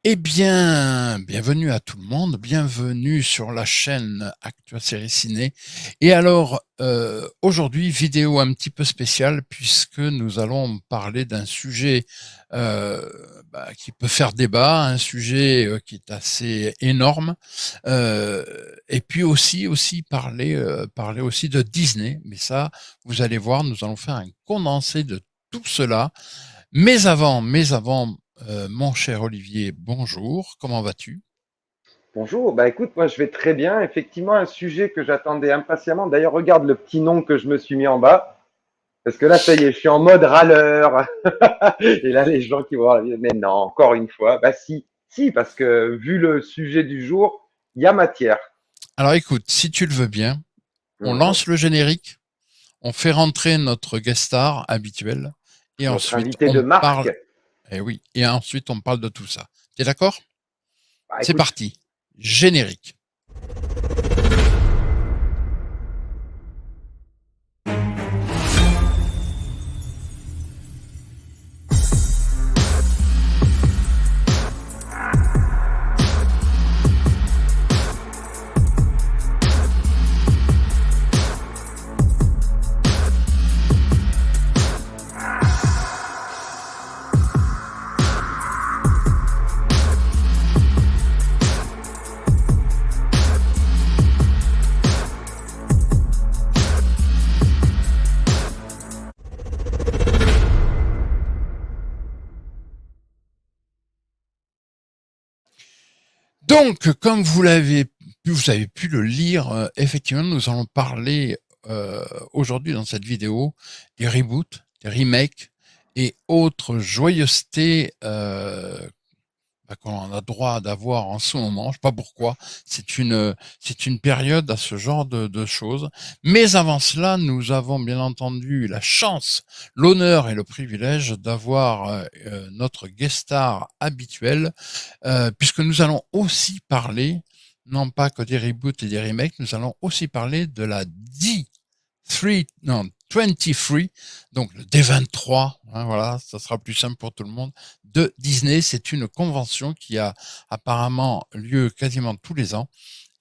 Eh bien, bienvenue à tout le monde, bienvenue sur la chaîne Actua Série Ciné. Et alors, aujourd'hui, vidéo un petit peu spéciale puisque nous allons parler d'un sujet euh, qui peut faire débat, un sujet qui est assez énorme, et puis aussi parler aussi de Disney. Mais ça, vous allez voir, nous allons faire un condensé de tout cela. Mais avant, mon cher Olivier, bonjour, comment vas-tu? Bonjour, bah écoute, moi je vais très bien. Effectivement, un sujet que j'attendais impatiemment. D'ailleurs, regarde le petit nom que je me suis mis en bas. Parce que là, ça y est, je suis en mode râleur. Et là, les gens qui vont voir la vidéo, mais non, encore une fois. Bah si, parce que vu le sujet du jour, il y a matière. Alors écoute, si tu le veux bien, on Mhm. lance le générique, on fait rentrer notre guest star habituel, et Notre ensuite invité de on marque. parle, eh oui, et ensuite on parle de tout ça. T'es d'accord? Bah C'est écoute, parti, générique. Donc, comme vous avez pu le lire, effectivement, nous allons parler aujourd'hui dans cette vidéo des reboots, des remakes et autres joyeusetés qu'on a droit d'avoir en ce moment. Je ne sais pas pourquoi. C'est une période à ce genre de choses. Mais avant cela, nous avons bien entendu la chance, l'honneur et le privilège d'avoir notre guest star habituel, puisque nous allons aussi parler, non pas que des reboots et des remakes, nous allons aussi parler de la D3, non, 23, donc le D23, hein, voilà, ça sera plus simple pour tout le monde, de Disney. C'est une convention qui a apparemment lieu quasiment tous les ans.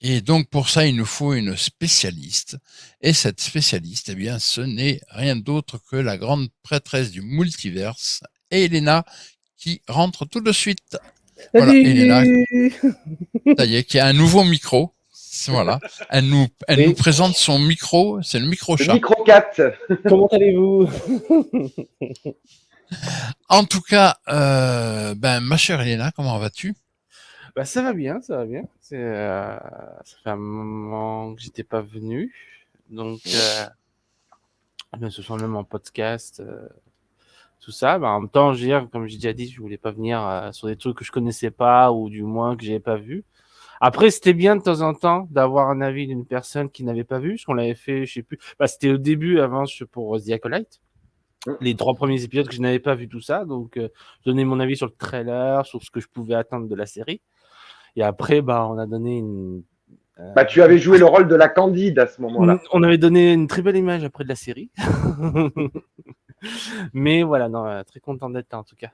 Et donc pour ça, il nous faut une spécialiste. Et cette spécialiste, eh bien, ce n'est rien d'autre que la grande prêtresse du multiverse, Elena, qui rentre tout de suite. Voilà, Elena, Salut! ça y est, qui a un nouveau micro. Voilà, elle nous Oui, présente son micro, c'est le le micro-chat. micro-cat. comment allez-vous? En tout cas, ma chère Elena, comment vas-tu? Bah, ça va bien, ça va bien. Ça fait un moment que j'étais pas venu. Donc, ce sont même en podcast, tout ça. Bah, en même temps, je veux dire, comme j'ai déjà dit, je voulais pas venir sur des trucs que je connaissais pas ou du moins que j'avais pas vu. Après, c'était bien de temps en temps d'avoir un avis d'une personne qui n'avait pas vu, parce qu'on l'avait fait, je sais plus. Bah, c'était au début, avant, pour The Acolyte. Les 3 premiers épisodes que je n'avais pas vu tout ça, donc je donnais mon avis sur le trailer, sur ce que je pouvais attendre de la série. Et après, bah, on a donné Bah tu avais joué le rôle de la Candide à ce moment-là. on avait donné une très belle image après de la série. Mais voilà, non, très content d'être là en tout cas.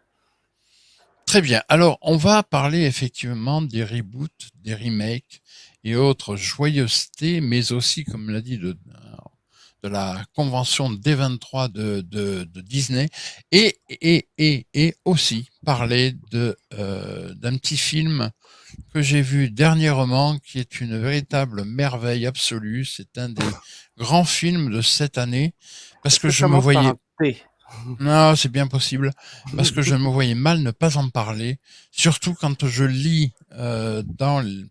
Très bien. Alors, on va parler effectivement des reboots, des remakes et autres joyeusetés, mais aussi, comme l'a dit, de la convention D23 de Disney, et aussi parler d'un petit film que j'ai vu dernièrement, qui est une véritable merveille absolue. C'est un des grands films de cette année, parce Est-ce que que je ça me commence par voyais... un T? Non, c'est bien possible, parce que je me voyais mal ne pas en parler, surtout quand je lis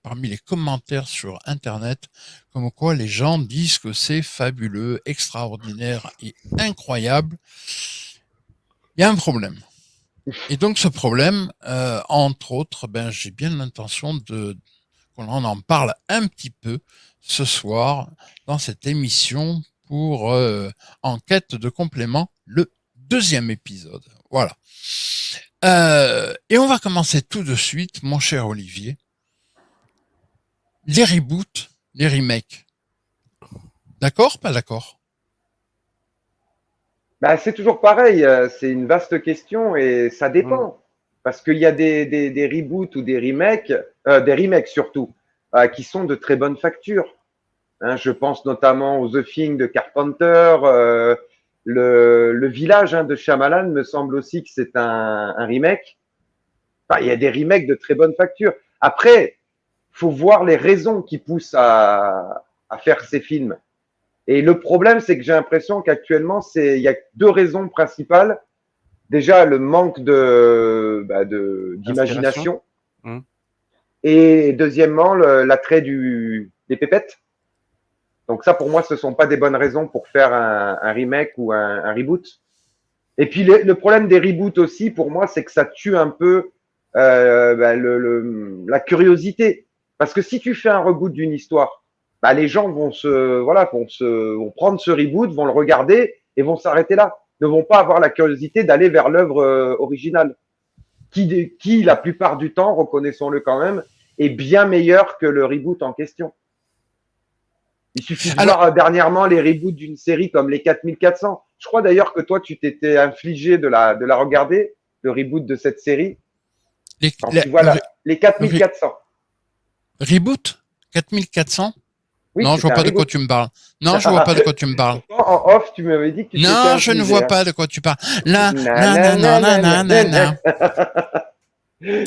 parmi les commentaires sur Internet, comme quoi les gens disent que c'est fabuleux, extraordinaire et incroyable. Il y a un problème. Et donc ce problème, entre autres, j'ai bien l'intention qu'on en parle un petit peu ce soir dans cette émission pour En quête de complément, le deuxième épisode. Voilà. Et on va commencer tout de suite, mon cher Olivier. Les reboots, les remakes. D'accord, pas d'accord? Bah c'est toujours pareil, c'est une vaste question et ça Mm. dépend. Parce qu'il y a des reboots ou des remakes surtout, qui sont de très bonne facture. Hein, je pense notamment aux The Thing de Carpenter, le Village de Shyamalan me semble aussi que c'est un remake. Enfin, il y a des remakes de très bonne facture. Après, faut voir les raisons qui poussent à faire ces films. Et le problème, c'est que j'ai l'impression qu'actuellement, il y a deux raisons principales. Déjà, le manque Inspiration. d'imagination. Et deuxièmement, l'attrait des pépettes. Donc ça, pour moi, ce sont pas des bonnes raisons pour faire un remake ou un reboot. Et puis le problème des reboots aussi, pour moi, c'est que ça tue un peu la curiosité. Parce que si tu fais un reboot d'une histoire, les gens vont vont prendre ce reboot, vont le regarder et vont s'arrêter là. Ne vont pas avoir la curiosité d'aller vers l'œuvre originale, qui la plupart du temps, reconnaissons-le quand même, est bien meilleure que le reboot en question. Il suffit de voir dernièrement les reboots d'une série comme les 4400. Je crois d'ailleurs que toi, tu t'étais infligé de la regarder, le reboot de cette série. Les 4400. Reboot 4400. Oui, non, je vois pas de quoi tu me parles. Non, je vois pas de quoi tu me parles. En off, tu m'avais dit que tu Non, je ne vois pas de quoi tu parles. Là,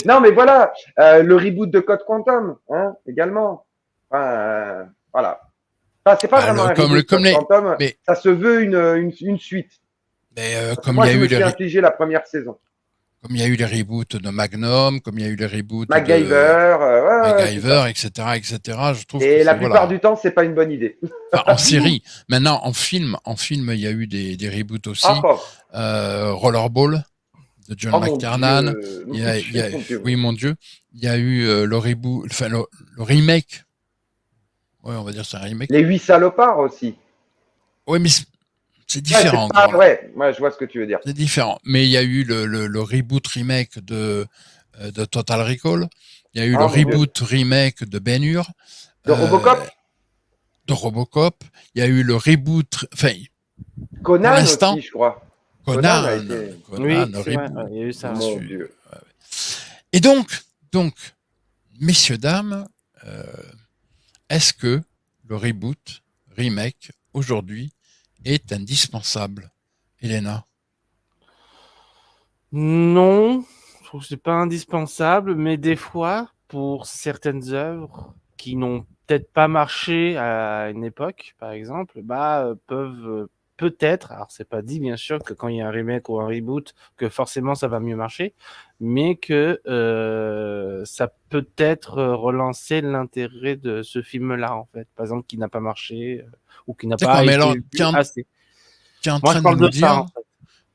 non, mais voilà, le reboot de Code Quantum, également. Voilà. Enfin, c'est pas vraiment un reboot de Code Quantum, mais ça se veut une suite. Mais moi, je me suis infligé la première saison. Comme il y a eu les reboots de Magnum, comme il y a eu les reboots MacGyver, etc., je trouve et la plupart du temps, c'est pas une bonne idée. Enfin, en série. Maintenant, en film, il y a eu des reboots aussi. Rollerball de John McTiernan. Oui, mon Dieu. Il y a eu le reboot, enfin le remake. Ouais, on va dire c'est un remake. Les 8 salopards aussi. Oui, mais c'est différent. Je vois ce que tu veux dire. C'est différent. Mais il y a eu le reboot remake de Total Recall. Il y a eu le reboot remake de Ben-Hur. De Robocop. Il y a eu le reboot. Enfin, Conan aussi, je crois. Conan, oui, le reboot. Il y a eu ça. Mon Dieu. Et donc, messieurs, dames, est-ce que le reboot, remake, aujourd'hui, est indispensable, Elena? Non, je trouve que c'est pas indispensable, mais des fois, pour certaines œuvres qui n'ont peut-être pas marché à une époque, par exemple, peuvent peut-être, alors c'est pas dit bien sûr que quand il y a un remake ou un reboot, que forcément ça va mieux marcher, mais que ça peut être relancer l'intérêt de ce film-là, en fait, par exemple, qui n'a pas marché ou qui n'a pas été vu assez. Moi, je parle de ça, en fait.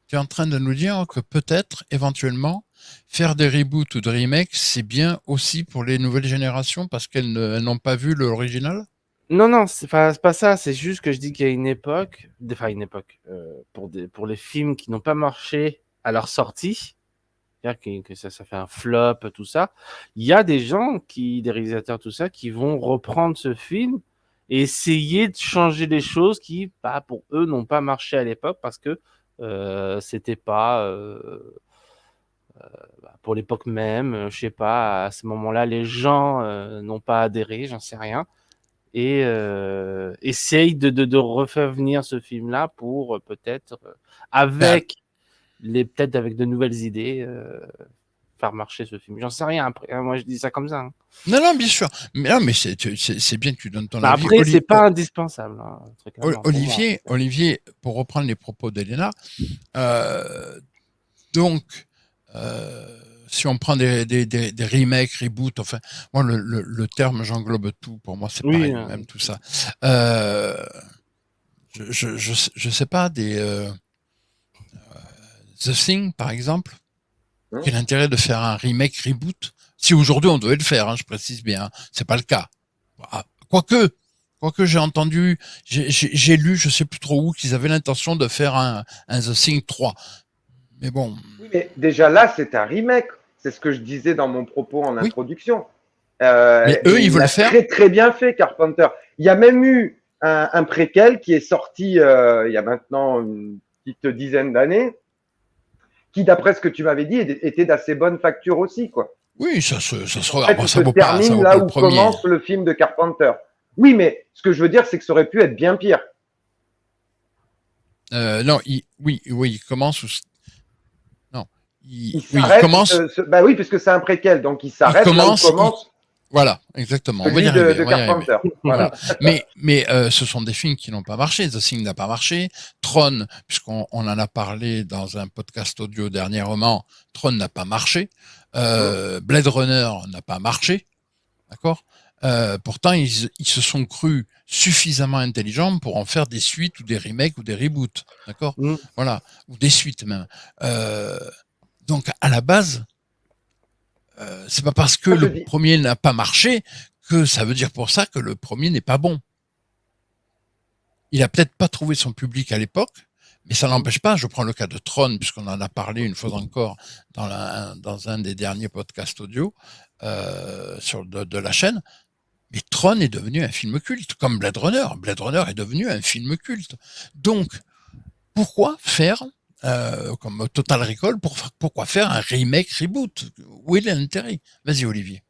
Tu es en train de nous dire que peut-être, éventuellement, faire des reboots ou des remakes, c'est bien aussi pour les nouvelles générations parce qu'elles n'ont pas vu l'original? Non, c'est pas ça. C'est juste que je dis qu'il y a une époque, pour les films qui n'ont pas marché à leur sortie, c'est-à-dire que ça fait un flop, tout ça. Il y a des gens des réalisateurs, tout ça, qui vont reprendre ce film et essayer de changer les choses qui, pour eux, n'ont pas marché à l'époque parce que c'était pas pour l'époque même, je sais pas, à ce moment-là, les gens n'ont pas adhéré, j'en sais rien, et essaye de refaire venir ce film-là pour peut-être avec de nouvelles idées faire marcher ce film. J'en sais rien après, hein, moi je dis ça comme ça. Hein. Non, bien sûr. Mais c'est bien que tu donnes ton avis. Après, c'est pas indispensable. Hein, très clairement, Olivier, pour reprendre les propos d'Elena, si on prend des remakes, reboots, enfin, moi le terme j'englobe tout. Pour moi, c'est pareil, même tout ça. Je sais pas The Thing, par exemple. Quel intérêt de faire un remake, reboot? Si aujourd'hui on devait le faire, je précise bien, c'est pas le cas. Quoique j'ai entendu, j'ai lu, je sais plus trop où, qu'ils avaient l'intention de faire un The Thing 3. Mais bon. Oui, mais déjà là, c'est un remake. C'est ce que je disais dans mon propos en introduction. Mais eux, ils veulent faire. Très, très bien fait, Carpenter. Il y a même eu un préquel qui est sorti il y a maintenant une petite dizaine d'années, qui, d'après ce que tu m'avais dit, était d'assez bonne facture aussi, quoi. Oui, ça se En regarde. fait, Bon, il ça se vaut pas termine là le où premier. commence le film de Carpenter. Oui, mais ce que je veux dire, c'est que ça aurait pu être bien pire. Non, il commence où... Non, Il il s'arrête, commence... bah oui, puisque c'est un préquel, donc il Il s'arrête là où commence... commence Voilà, exactement. On va y celui arriver. de On va y arriver. Carpenter. Voilà. Mais ce sont des films qui n'ont pas marché. The Thing n'a pas marché. Tron, puisqu'on en a parlé dans un podcast audio dernièrement, Tron n'a pas marché. Blade Runner n'a pas marché. D'accord. Pourtant, ils se sont crus suffisamment intelligents pour en faire des suites ou des remakes ou des reboots. D'accord. Voilà. Ou des suites même. Donc, à la base, c'est pas parce que le premier n'a pas marché que ça veut dire pour ça que le premier n'est pas bon. Il a peut-être pas trouvé son public à l'époque, mais ça n'empêche pas. Je prends le cas de Tron, puisqu'on en a parlé une fois encore dans un des derniers podcasts audio de la chaîne. Mais Tron est devenu un film culte, comme Blade Runner. Blade Runner est devenu un film culte. Donc, pourquoi faire comme Total Recall, pourquoi faire un remake, reboot? Où est l'intérêt? Vas-y, Olivier.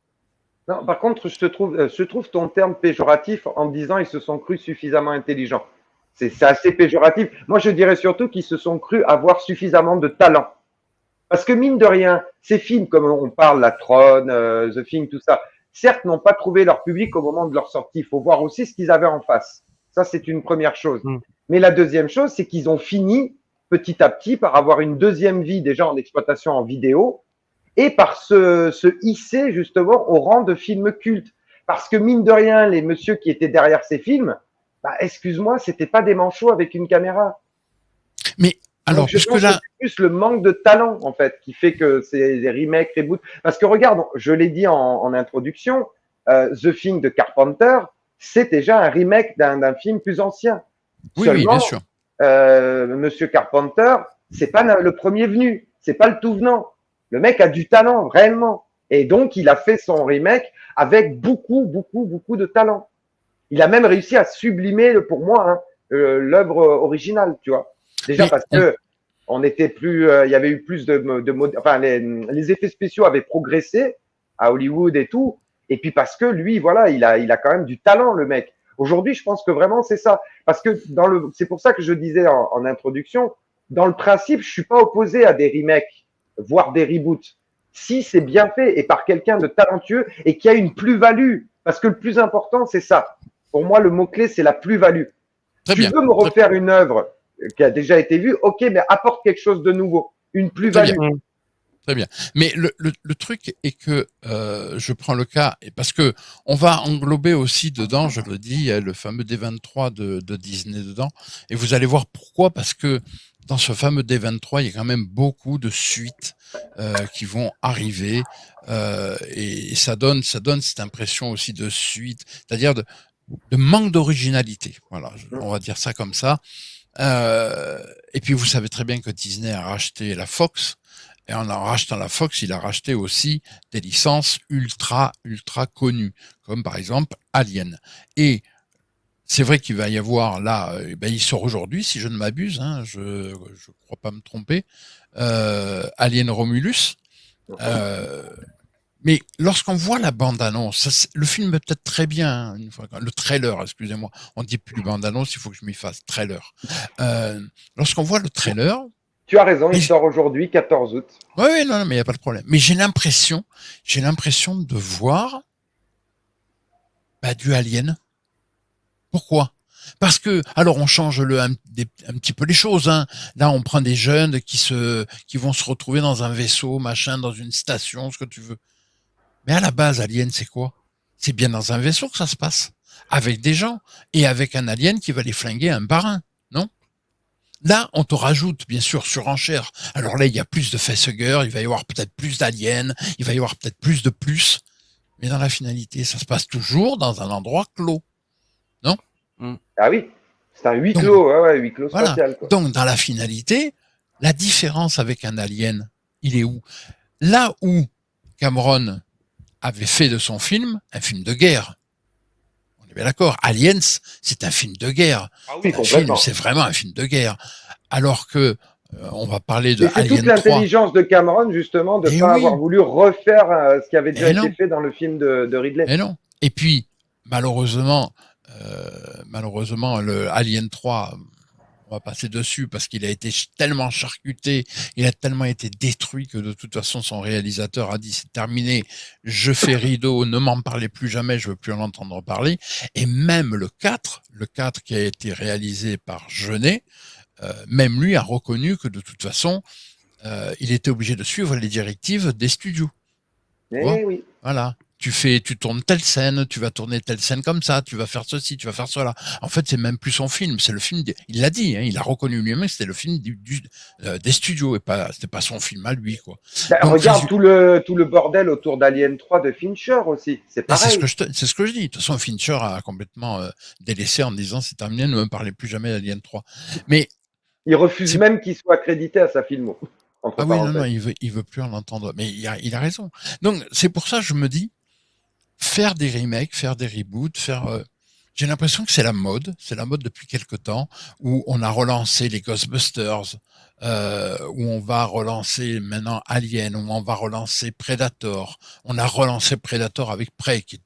Non, par contre, je trouve ton terme péjoratif en disant ils se sont crus suffisamment intelligents. C'est assez péjoratif. Moi, je dirais surtout qu'ils se sont crus avoir suffisamment de talent. Parce que mine de rien, ces films, comme on parle, la Tron, The Thing, tout ça, certes, n'ont pas trouvé leur public au moment de leur sortie. Il faut voir aussi ce qu'ils avaient en face. Ça, c'est une première chose. Mais la deuxième chose, c'est qu'ils ont fini petit à petit par avoir une deuxième vie déjà en exploitation en vidéo et par se hisser justement au rang de films cultes. Parce que mine de rien, les messieurs qui étaient derrière ces films, bah, excuse-moi, c'était pas des manchots avec une caméra. Mais alors, donc, je pense que c'est plus le manque de talent en fait qui fait que c'est des remakes, reboots. Parce que regarde, je l'ai dit en introduction, The Thing de Carpenter, c'est déjà un remake d'un film plus ancien. Oui, seulement, oui, bien sûr. Monsieur Carpenter, c'est pas le premier venu, c'est pas le tout venant. Le mec a du talent, réellement. Et donc, il a fait son remake avec beaucoup, beaucoup, beaucoup de talent. Il a même réussi à sublimer, pour moi, hein, l'œuvre originale, tu vois. Déjà mais, parce que on était plus, il y avait eu plus enfin, les effets spéciaux avaient progressé à Hollywood et tout. Et puis parce que lui, voilà, il a quand même du talent, le mec. Aujourd'hui, je pense que vraiment c'est ça. Parce que c'est pour ça que je disais en introduction, dans le principe, je suis pas opposé à des remakes, voire des reboots. Si c'est bien fait et par quelqu'un de talentueux et qui a une plus-value. Parce que le plus important, c'est ça. Pour moi, le mot-clé, c'est la plus-value. Tu veux me refaire une œuvre qui a déjà été vue, ok, mais apporte quelque chose de nouveau. Une plus-value. Très bien. Mais le truc est que je prends le cas, parce que on va englober aussi dedans, je le dis, il y a le fameux D23 de Disney dedans, et vous allez voir pourquoi, parce que dans ce fameux D23, il y a quand même beaucoup de suites qui vont arriver, et ça donne cette impression aussi de suite, c'est-à-dire de manque d'originalité. Voilà, on va dire ça comme ça. Et puis vous savez très bien que Disney a racheté la Fox. Et en rachetant la Fox, il a racheté aussi des licences ultra connues, comme par exemple Alien. Et c'est vrai qu'il va y avoir là, il sort aujourd'hui, si je ne m'abuse, hein, je crois pas me tromper, Alien Romulus. Mais lorsqu'on voit la bande-annonce, le film est peut-être très bien, hein, le trailer, excusez-moi, on dit plus bande-annonce, il faut que je m'y fasse, trailer. Lorsqu'on voit le trailer... Tu as raison, il sort aujourd'hui, 14 août. Oui, non, mais il n'y a pas de problème. Mais j'ai l'impression de voir du Alien. Pourquoi? Parce que, alors on change un petit peu les choses, hein. Là, on prend des jeunes qui vont se retrouver dans un vaisseau, machin, dans une station, ce que tu veux. Mais à la base, Alien, c'est quoi? C'est bien dans un vaisseau que ça se passe. Avec des gens. Et avec un alien qui va les flinguer un par un. Non? Là, on te rajoute, bien sûr, surenchère. Alors là, il y a plus de facehuggers, il va y avoir peut-être plus d'aliens, il va y avoir peut-être plus de plus. Mais dans la finalité, ça se passe toujours dans un endroit clos. Non? Ah oui, c'est un huis clos, huis clos spatial. Voilà. Quoi. Donc, dans la finalité, la différence avec un alien, il est où? Là où Cameron avait fait de son film un film de guerre. On est bien d'accord. Aliens, c'est un film de guerre. Ah oui, c'est vraiment un film de guerre. Alors que On va parler de Et c'est toute Alien 3. l'intelligence de Cameron, justement, de ne Eh pas oui, avoir voulu refaire ce qui avait déjà eh été non, fait dans le film de Ridley. eh non. Et puis, malheureusement, le Alien 3, on va passer dessus parce qu'il a été tellement charcuté, il a tellement été détruit que de toute façon, son réalisateur a dit c'est terminé, je fais rideau, ne m'en parlez plus jamais, je veux plus en entendre parler. Et même le 4 qui a été réalisé par Jeunet, même lui a reconnu que de toute façon, il était obligé de suivre les directives des studios. Tu vois, Eh oui. voilà. Tu tournes telle scène, tu vas tourner telle scène comme ça, tu vas faire ceci, tu vas faire cela. En fait, c'est même plus son film, c'est le film. Il l'a dit, hein, il a reconnu lui-même que c'était le film des studios et pas, c'était pas son film à lui, quoi. Ben, Donc, regarde tout le bordel autour d'Alien 3 de Fincher aussi. C'est c'est ce pareil. que c'est ce que je dis. De toute façon, Fincher a complètement délaissé en disant c'est terminé, ne me parlez plus jamais d'Alien 3. Mais Il refuse c'est même qu'il soit accrédité à sa filmo, entre ah oui, non, parenthèses. il veut plus en entendre. Mais il a raison. Donc, c'est pour ça que je me dis, faire des remakes, faire des reboots, j'ai l'impression que c'est la mode depuis quelque temps, où on a relancé les Ghostbusters, où on va relancer maintenant Alien, où on va relancer Predator. On a relancé Predator avec Prey, qui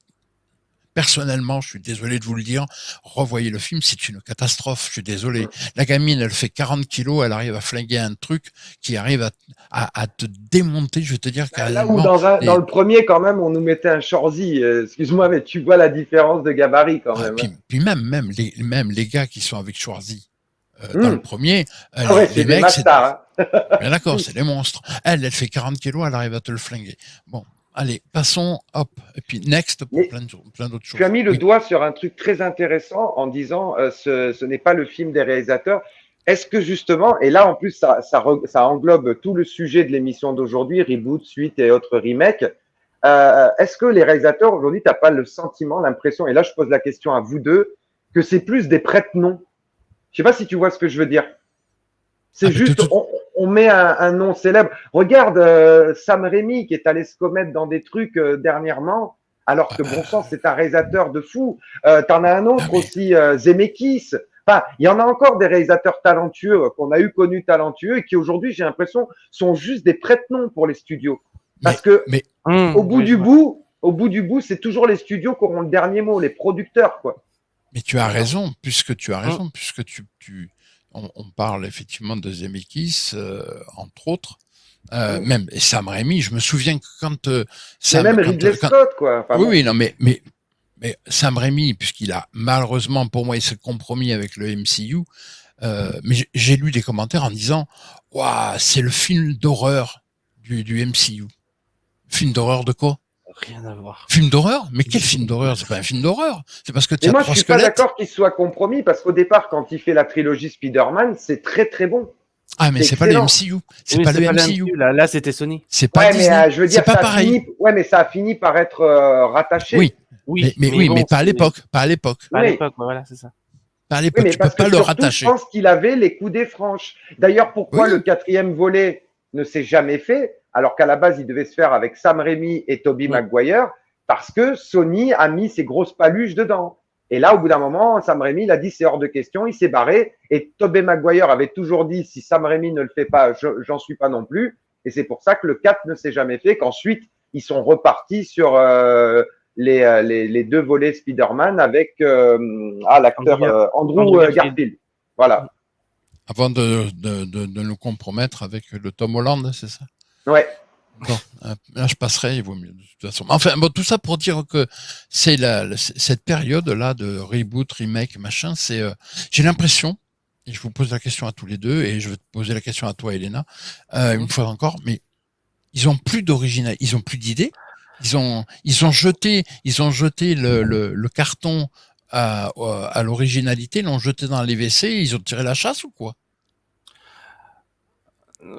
personnellement, je suis désolé de vous le dire, revoyez le film, c'est une catastrophe, je suis désolé. La gamine, elle fait 40 kilos, elle arrive à flinguer un truc qui arrive à te démonter, je vais te dire Là où carrément. dans le premier, quand même, on nous mettait un Shorzy. Excuse-moi, mais tu vois la différence de gabarit quand même. Hein. Puis même les gars qui sont avec Schwarzy dans le Hum. premier, Ah ouais, c'est les des mecs, c'est masters. Hein. bien d'accord, c'est des monstres. Elle fait 40 kilos, elle arrive à te le flinguer. Bon, allez, passons, hop, et puis next pour Mais plein d'autres tu as choses. mis le Oui. doigt sur un truc très intéressant en disant ce n'est pas le film des réalisateurs. Est-ce que justement, et là en plus ça englobe tout le sujet de l'émission d'aujourd'hui, reboot, suite et autres remakes, est-ce que les réalisateurs aujourd'hui, tu n'as pas le sentiment, l'impression, et là je pose la question à vous deux, que c'est plus des prête-noms? Je sais pas si tu vois ce que je veux dire. Ah, C'est mais juste, on met un nom célèbre. Regarde Sam Raimi qui est allé se commettre dans des trucs dernièrement, alors que bon sang, c'est un réalisateur de fou. T'en as un ah, autre mais, aussi, Zemeckis. Enfin, il y en a encore des réalisateurs talentueux qu'on a eu connus talentueux et qui aujourd'hui, j'ai l'impression, sont juste des prête-noms pour les studios. Parce que mais, Oui, je vois. au bout du bout, c'est toujours les studios qui auront le dernier mot, les producteurs, quoi. mais tu as Alors, raison, puisque tu as hum, raison, puisque on parle effectivement de Zemeckis, entre autres. Mm. Même et Sam Raimi, je me souviens que quand Mais même quand, Ridley Scott, quoi. Enfin oui, bon. oui, non, mais Sam Raimi, puisqu'il a malheureusement pour moi il s'est compromis avec le MCU, mais j'ai lu des commentaires en disant waouh, c'est le film d'horreur du MCU. Film d'horreur de quoi? rien à voir. Film d'horreur? Mais quel film d'horreur? C'est pas un film d'horreur. C'est parce que tu Mais as moi, je trois suis pas squelettes. d'accord qu'il soit compromis parce qu'au départ, quand il fait la trilogie Spider-Man, c'est très très bon. Ah, mais C'est c'est pas le excellent. MCU. C'est Oui, pas c'est le pas le MCU. MCU, là c'était Sony. C'est pas Ouais, mais Disney. je veux C'est dire, pas pareil. ouais, mais ça a fini par être rattaché. Oui, Oui, oui, mais bon, pas à c'est l'époque. Pas à l'époque. pas à Oui, l'époque, ouais, voilà, c'est ça. Pas à oui, l'époque. mais Tu peux parce que pas le surtout, je rattacher. pense qu'il avait les coudées franches. D'ailleurs, pourquoi le Oui. quatrième volet ne s'est jamais fait, alors qu'à la base, il devait se faire avec Sam Raimi et Tobey Oui. Maguire, parce que Sony a mis ses grosses paluches dedans. Et là, au bout d'un moment, Sam Raimi, il a dit c'est hors de question, il s'est barré. Et Tobey Maguire avait toujours dit si Sam Raimi ne le fait pas, j'en suis pas non plus. Et c'est pour ça que le 4 ne s'est jamais fait, qu'ensuite, ils sont repartis sur les deux volets Spider-Man avec l'acteur Andrew Garfield. Voilà. Avant de nous compromettre avec le Tom Holland, c'est ça? Ouais. Bon, là je passerai, il vaut mieux de toute façon. Enfin, bon, tout ça pour dire que c'est cette période-là de reboot, remake, machin, j'ai l'impression, et je vous pose la question à tous les deux, et je vais te poser la question à toi, Elena, une fois encore, mais ils ont plus d'original, ils ont plus d'idées, ils ont jeté le carton à l'originalité, l'ont jeté dans les WC, ils ont tiré la chasse ou quoi?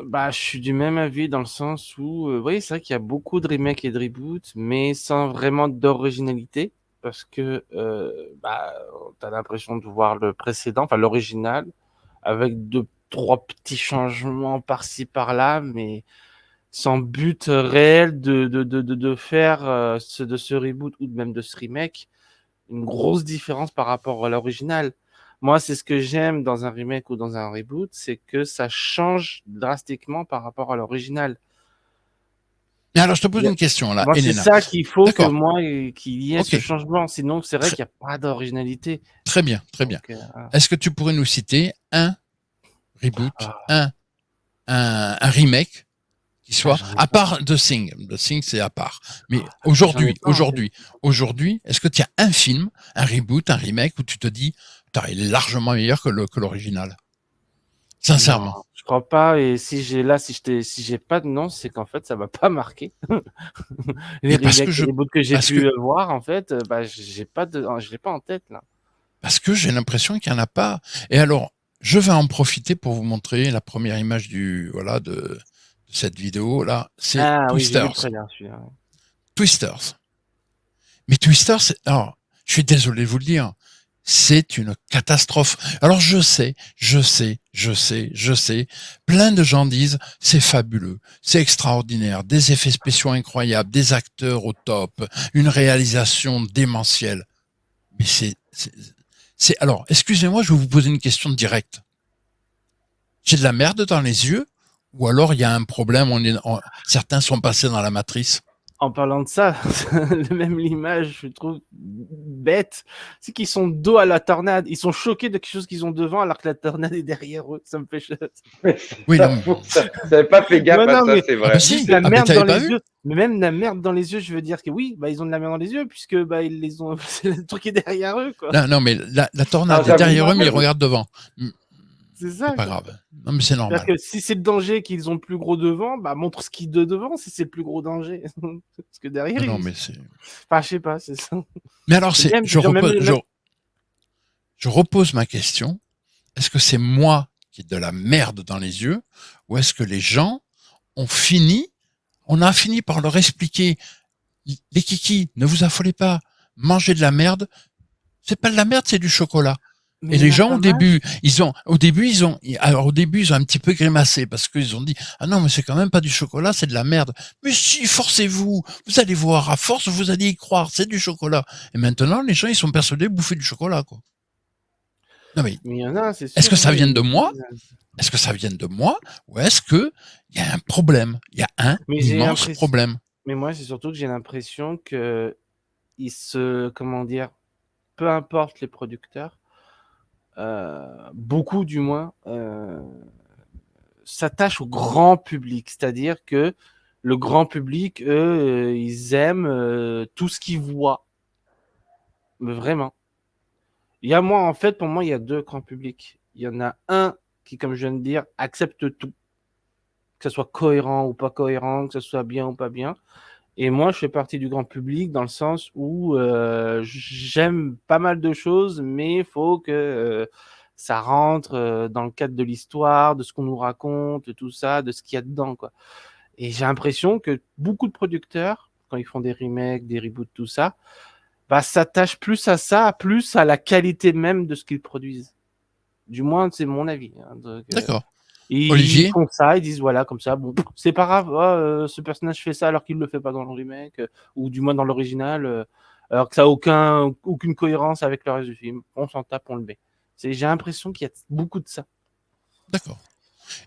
Bah, je suis du même avis dans le sens où, oui, c'est vrai qu'il y a beaucoup de remakes et de reboots, mais sans vraiment d'originalité, parce que bah, t'as l'impression de voir le précédent, enfin l'original, avec deux, trois petits changements par-ci par-là, mais sans but réel de faire de ce reboot ou même de ce remake une grosse différence par rapport à l'original. Moi, c'est ce que j'aime dans un remake ou dans un reboot, c'est que ça change drastiquement par rapport à l'original. Mais alors, je te pose une question là, Moi, c'est Elena. ça qu'il faut que D'accord. moi, qu'il y ait ce Ok. changement. Sinon, c'est vrai Très, qu'il n'y a pas d'originalité. très bien, très bien. Donc, Est-ce que tu pourrais nous citer un reboot, ah, un remake qui soit, j'en ai à pas. part The Thing. The Thing, c'est à part. Mais J'en ai pas en tête. aujourd'hui, est-ce que tu as un film, un reboot, un remake où tu te dis, putain, il est largement meilleur que l'original? Non, Sincèrement. je crois pas. Et si j'ai pas de nom, c'est qu'en fait, ça m'a pas marqué. Les Mais parce que remakes et je, les reboots que j'ai parce que, pu voir, en fait, bah, je l'ai pas en tête, là. parce que j'ai l'impression qu'il n'y en a pas. Et alors, je vais en profiter pour vous montrer la première image de cette vidéo là. C'est Ah oui, j'ai vu le Twisters. trailer, celui-là. Twisters. Mais Twister, alors, je suis désolé de vous le dire, c'est une catastrophe. Alors je sais, plein de gens disent c'est fabuleux, c'est extraordinaire, des effets spéciaux incroyables, des acteurs au top, une réalisation démentielle. Mais alors, excusez-moi, je vais vous poser une question directe. J'ai de la merde dans les yeux ou alors il y a un problème, certains sont passés dans la matrice? En parlant de ça, même l'image, je trouve bête, c'est qu'ils sont dos à la tornade. Ils sont choqués de quelque chose qu'ils ont devant alors que la tornade est derrière eux. Ça me fait chier. Mais c'est Oui, pas non. faux, ça. J'avais pas fait gaffe Ouais, à non, ça, mais c'est Ah bah vrai. si, juste la ah bah merde t'avais dans pas les vu? yeux. Mais même la merde dans les yeux, je veux dire que oui, bah, ils ont de la merde dans les yeux puisque bah, ils les ont. C'est le truc qui est derrière eux, quoi. Non, non, mais la Non, tornade est j'avoue, derrière eux, mais ils j'avoue. regardent devant. C'est C'est ça, pas quoi. grave. Non, mais c'est C'est-à-dire normal. que si c'est le danger qu'ils ont le plus gros devant, bah montre ce qui est de devant si c'est le plus gros danger. Parce que derrière, Non, non, mais c'est. enfin, je sais pas, c'est ça. Mais alors, Et même, je repose ma question. Est-ce que c'est moi qui ai de la merde dans les yeux, ou est-ce que les gens on a fini par leur expliquer, les kikis, ne vous affolez pas, mangez de la merde. C'est pas de la merde, c'est du chocolat. mais Et il y les en a gens, pas mal. au début, ils ont un petit peu grimacé parce qu'ils ont dit, ah non, mais c'est quand même pas du chocolat, c'est de la merde. Mais si, forcez-vous, vous allez voir, à force, vous allez y croire, c'est du chocolat. Et maintenant, les gens, ils sont persuadés de bouffer du chocolat, quoi. Non, mais, Mais il y en a, c'est est-ce sûr. que ça Ouais, vient de moi? Est-ce que ça vient de moi? Ou est-ce que il y a un problème? Il y a un mais j'ai immense l'impression. problème. Mais moi, c'est surtout que j'ai l'impression que comment dire, peu importe les producteurs, beaucoup du moins, s'attachent au grand public. C'est-à-dire que le grand public, eux, ils aiment tout ce qu'ils voient. Mais vraiment. En fait, pour moi, il y a deux grands publics. Il y en a un qui, comme je viens de dire, accepte tout. Que ce soit cohérent ou pas cohérent, que ce soit bien ou pas bien. Et moi, je fais partie du grand public dans le sens où j'aime pas mal de choses, mais il faut que ça rentre dans le cadre de l'histoire, de ce qu'on nous raconte, tout ça, de ce qu'il y a dedans, quoi. Et j'ai l'impression que beaucoup de producteurs, quand ils font des remakes, des reboots, tout ça, bah, s'attachent plus à ça, plus à la qualité même de ce qu'ils produisent. Du moins, c'est mon avis. Hein. Donc, D'accord. ils Olivier? font ça, ils disent voilà, comme ça, bon, c'est pas grave, ce personnage fait ça alors qu'il le fait pas dans le remake, ou du moins dans l'original, alors que ça a aucune cohérence avec le reste du film. On s'en tape, on le met. J'ai l'impression qu'il y a beaucoup de ça. D'accord.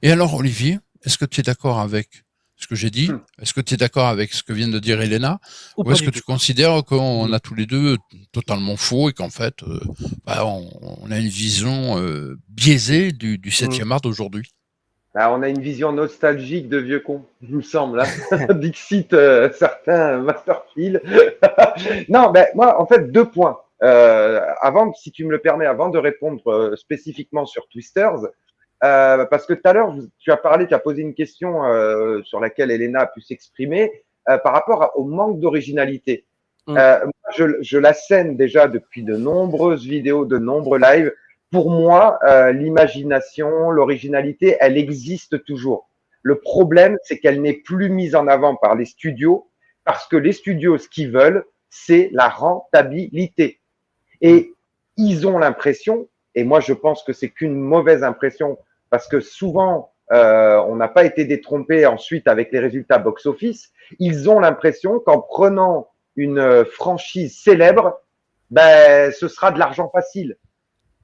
Et alors, Olivier, est-ce que tu es d'accord avec ce que j'ai dit? Est-ce que tu es d'accord avec ce que vient de dire Elena? Ou Ou pas est-ce du que tout. tu considères qu'on a tous les deux totalement faux et qu'en fait, on a une vision biaisée du 7e art d'aujourd'hui? Ah, on a une vision nostalgique de vieux cons, il me semble. Hein. Dixit certains Masterfield. Non, ben moi, en fait, 2 points. Avant, si tu me le permets, avant de répondre spécifiquement sur Twisters, parce que tout à l'heure, tu as parlé, tu as posé une question sur laquelle Elena a pu s'exprimer par rapport au manque d'originalité. Moi, je l'assène déjà depuis de nombreuses vidéos, de nombreux lives. Pour moi, l'imagination, l'originalité, elle existe toujours. Le problème, c'est qu'elle n'est plus mise en avant par les studios parce que les studios, ce qu'ils veulent, c'est la rentabilité. Et ils ont l'impression, et moi je pense que c'est qu'une mauvaise impression, parce que souvent on n'a pas été détrompé ensuite avec les résultats box-office, ils ont l'impression qu'en prenant une franchise célèbre, ben, ce sera de l'argent facile.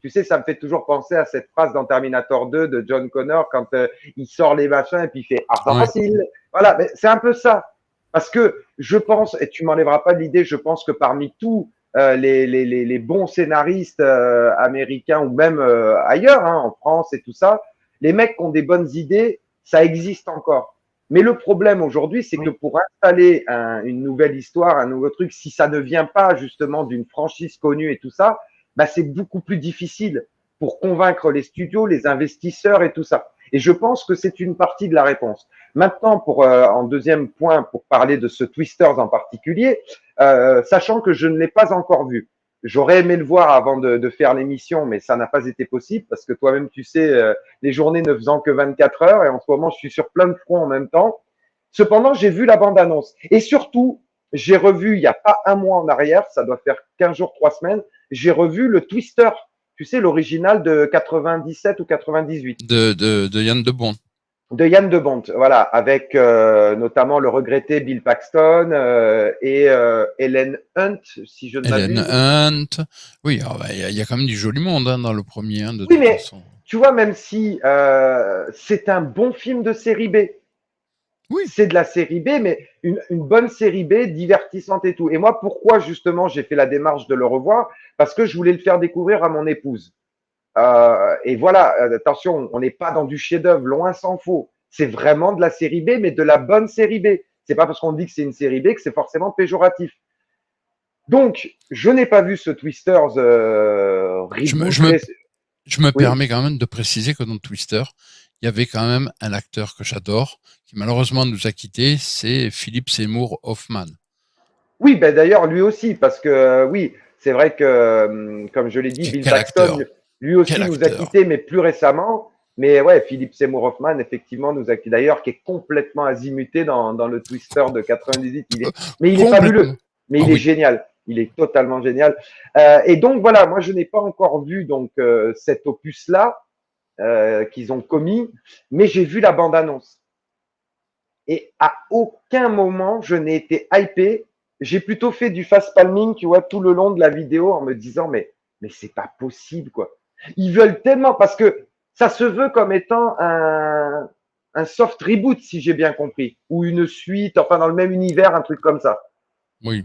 Tu sais, ça me fait toujours penser à cette phrase dans Terminator 2 de John Connor quand il sort les machins et puis il fait argent Ouais. facile. Voilà, mais c'est un peu ça. Parce que je pense, et tu m'enlèveras pas de l'idée, je pense que parmi tous les bons scénaristes américains ou même ailleurs, hein, en France et tout ça, les mecs qui ont des bonnes idées, ça existe encore. Mais le problème aujourd'hui, c'est que pour installer une nouvelle histoire, un nouveau truc, si ça ne vient pas justement d'une franchise connue et tout ça, bah, c'est beaucoup plus difficile pour convaincre les studios, les investisseurs et tout ça. Et je pense que c'est une partie de la réponse. Maintenant, en deuxième point, pour parler de ce Twisters en particulier, sachant que je ne l'ai pas encore vu. J'aurais aimé le voir avant de faire l'émission, mais ça n'a pas été possible parce que toi-même, tu sais, les journées ne faisant que 24 heures et en ce moment, je suis sur plein de fronts en même temps. Cependant, j'ai vu la bande-annonce et surtout, j'ai revu il n'y a pas un mois en arrière, ça doit faire 15 jours, 3 semaines, j'ai revu le Twister, tu sais, l'original de 97 ou 98. De Yann de Bont. De Yann de Bont, voilà, avec notamment le regretté Bill Paxton et Helen Hunt, si je ne Helen m'abuse. Hunt. Oui, il y a quand même du joli monde hein, dans le premier, hein, de Oui, toute mais façon. tu vois, même si c'est un bon film de série B, Oui. c'est de la série B, mais une bonne série B, divertissante et tout. Et moi, pourquoi justement j'ai fait la démarche de le revoir? Parce que je voulais le faire découvrir à mon épouse. Et voilà, attention, on n'est pas dans du chef-d'œuvre, loin s'en faut. C'est vraiment de la série B, mais de la bonne série B. C'est pas parce qu'on dit que c'est une série B que c'est forcément péjoratif. Donc, je n'ai pas vu ce Twisters reboot. Je me Oui. permets quand même de préciser que dans Twister, il y avait quand même un acteur que j'adore, qui malheureusement nous a quittés, c'est Philip Seymour Hoffman. Oui, ben d'ailleurs, lui aussi, parce que oui, c'est vrai que, comme je l'ai dit, Bill Quel acteur. Paxton, lui aussi Quel nous a acteur. quittés, mais plus récemment. Mais ouais, Philip Seymour Hoffman, effectivement, nous a quittés d'ailleurs, qui est complètement azimuté dans le Twister de 98. Mais il est fabuleux, mais il est génial. Il est totalement génial. Et donc voilà, moi je n'ai pas encore vu donc cet opus-là qu'ils ont commis, mais j'ai vu la bande-annonce. Et à aucun moment je n'ai été hypé. J'ai plutôt fait du fast palming, tu vois, tout le long de la vidéo en me disant mais c'est pas possible quoi. Ils veulent tellement parce que ça se veut comme étant un soft reboot si j'ai bien compris ou une suite, enfin dans le même univers, un truc comme ça. Oui.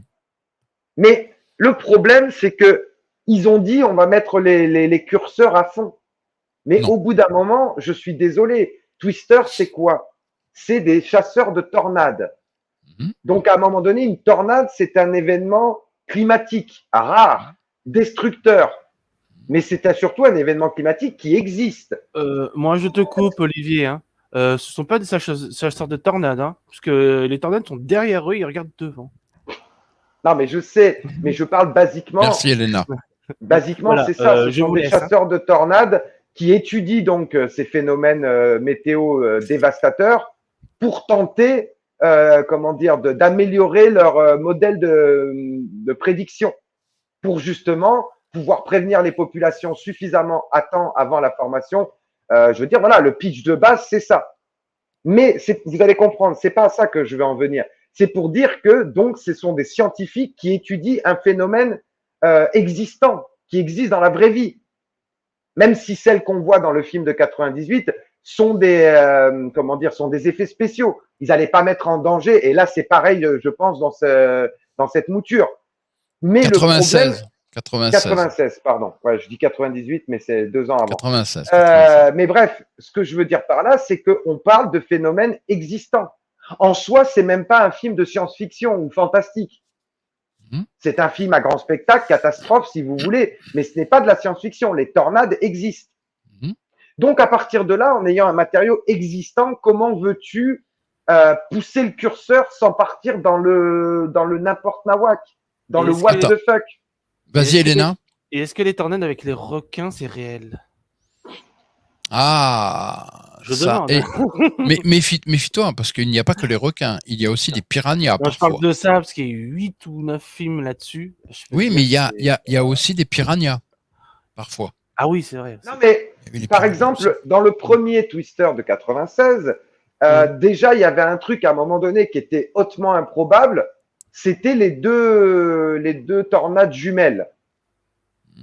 Mais le problème c'est que ils ont dit on va mettre les curseurs à fond. Mais Non. au bout d'un moment, je suis désolé, Twister c'est quoi? C'est des chasseurs de tornades. Donc, à un moment donné, une tornade, c'est un événement climatique, rare, destructeur. Mais c'est surtout un événement climatique qui existe. Moi, je te coupe, Olivier. Hein. Ce ne sont pas des chasseurs de tornades, hein, parce que les tornades sont derrière eux, ils regardent devant. Non, mais je sais, mais je parle basiquement. Merci, Elena. Basiquement, voilà, c'est ça. Ce sont des chasseurs de tornades qui étudient donc ces phénomènes météo dévastateurs pour tenter comment dire, d'améliorer leur modèle de prédiction pour justement pouvoir prévenir les populations suffisamment à temps avant la formation. Je veux dire, voilà, le pitch de base, c'est ça. Mais vous allez comprendre, c'est pas à ça que je vais en venir. C'est pour dire que donc ce sont des scientifiques qui étudient un phénomène existant, qui existe dans la vraie vie. Même si celles qu'on voit dans le film de 98 sont sont des effets spéciaux. Ils n'allaient pas mettre en danger. Et là, c'est pareil, je pense, dans cette mouture. Mais 96. le problème, 96, pardon. Ouais, je dis 98, mais c'est 2 ans avant. 96. Mais bref, ce que je veux dire par là, c'est qu'on parle de phénomènes existants. En soi, c'est même pas un film de science-fiction ou fantastique. C'est un film à grand spectacle, catastrophe si vous voulez, mais ce n'est pas de la science-fiction. Les tornades existent. Donc, à partir de là, en ayant un matériau existant, comment veux-tu pousser le curseur sans partir dans le n'importe nawak, dans le what the fuck? Vas-y, Elena. Et est-ce que les tornades avec les requins, c'est réel? Ah, je demande. Mais méfie-toi, parce qu'il n'y a pas que les requins, il y a aussi des piranhas. Non, je parle de ça parce qu'il y a eu 8 ou 9 films là-dessus. Oui, mais il y a aussi des piranhas, parfois. Ah oui, c'est vrai. Non, mais par exemple, dans le premier Twister de 96, déjà, il y avait un truc à un moment donné qui était hautement improbable. C'était les deux tornades jumelles.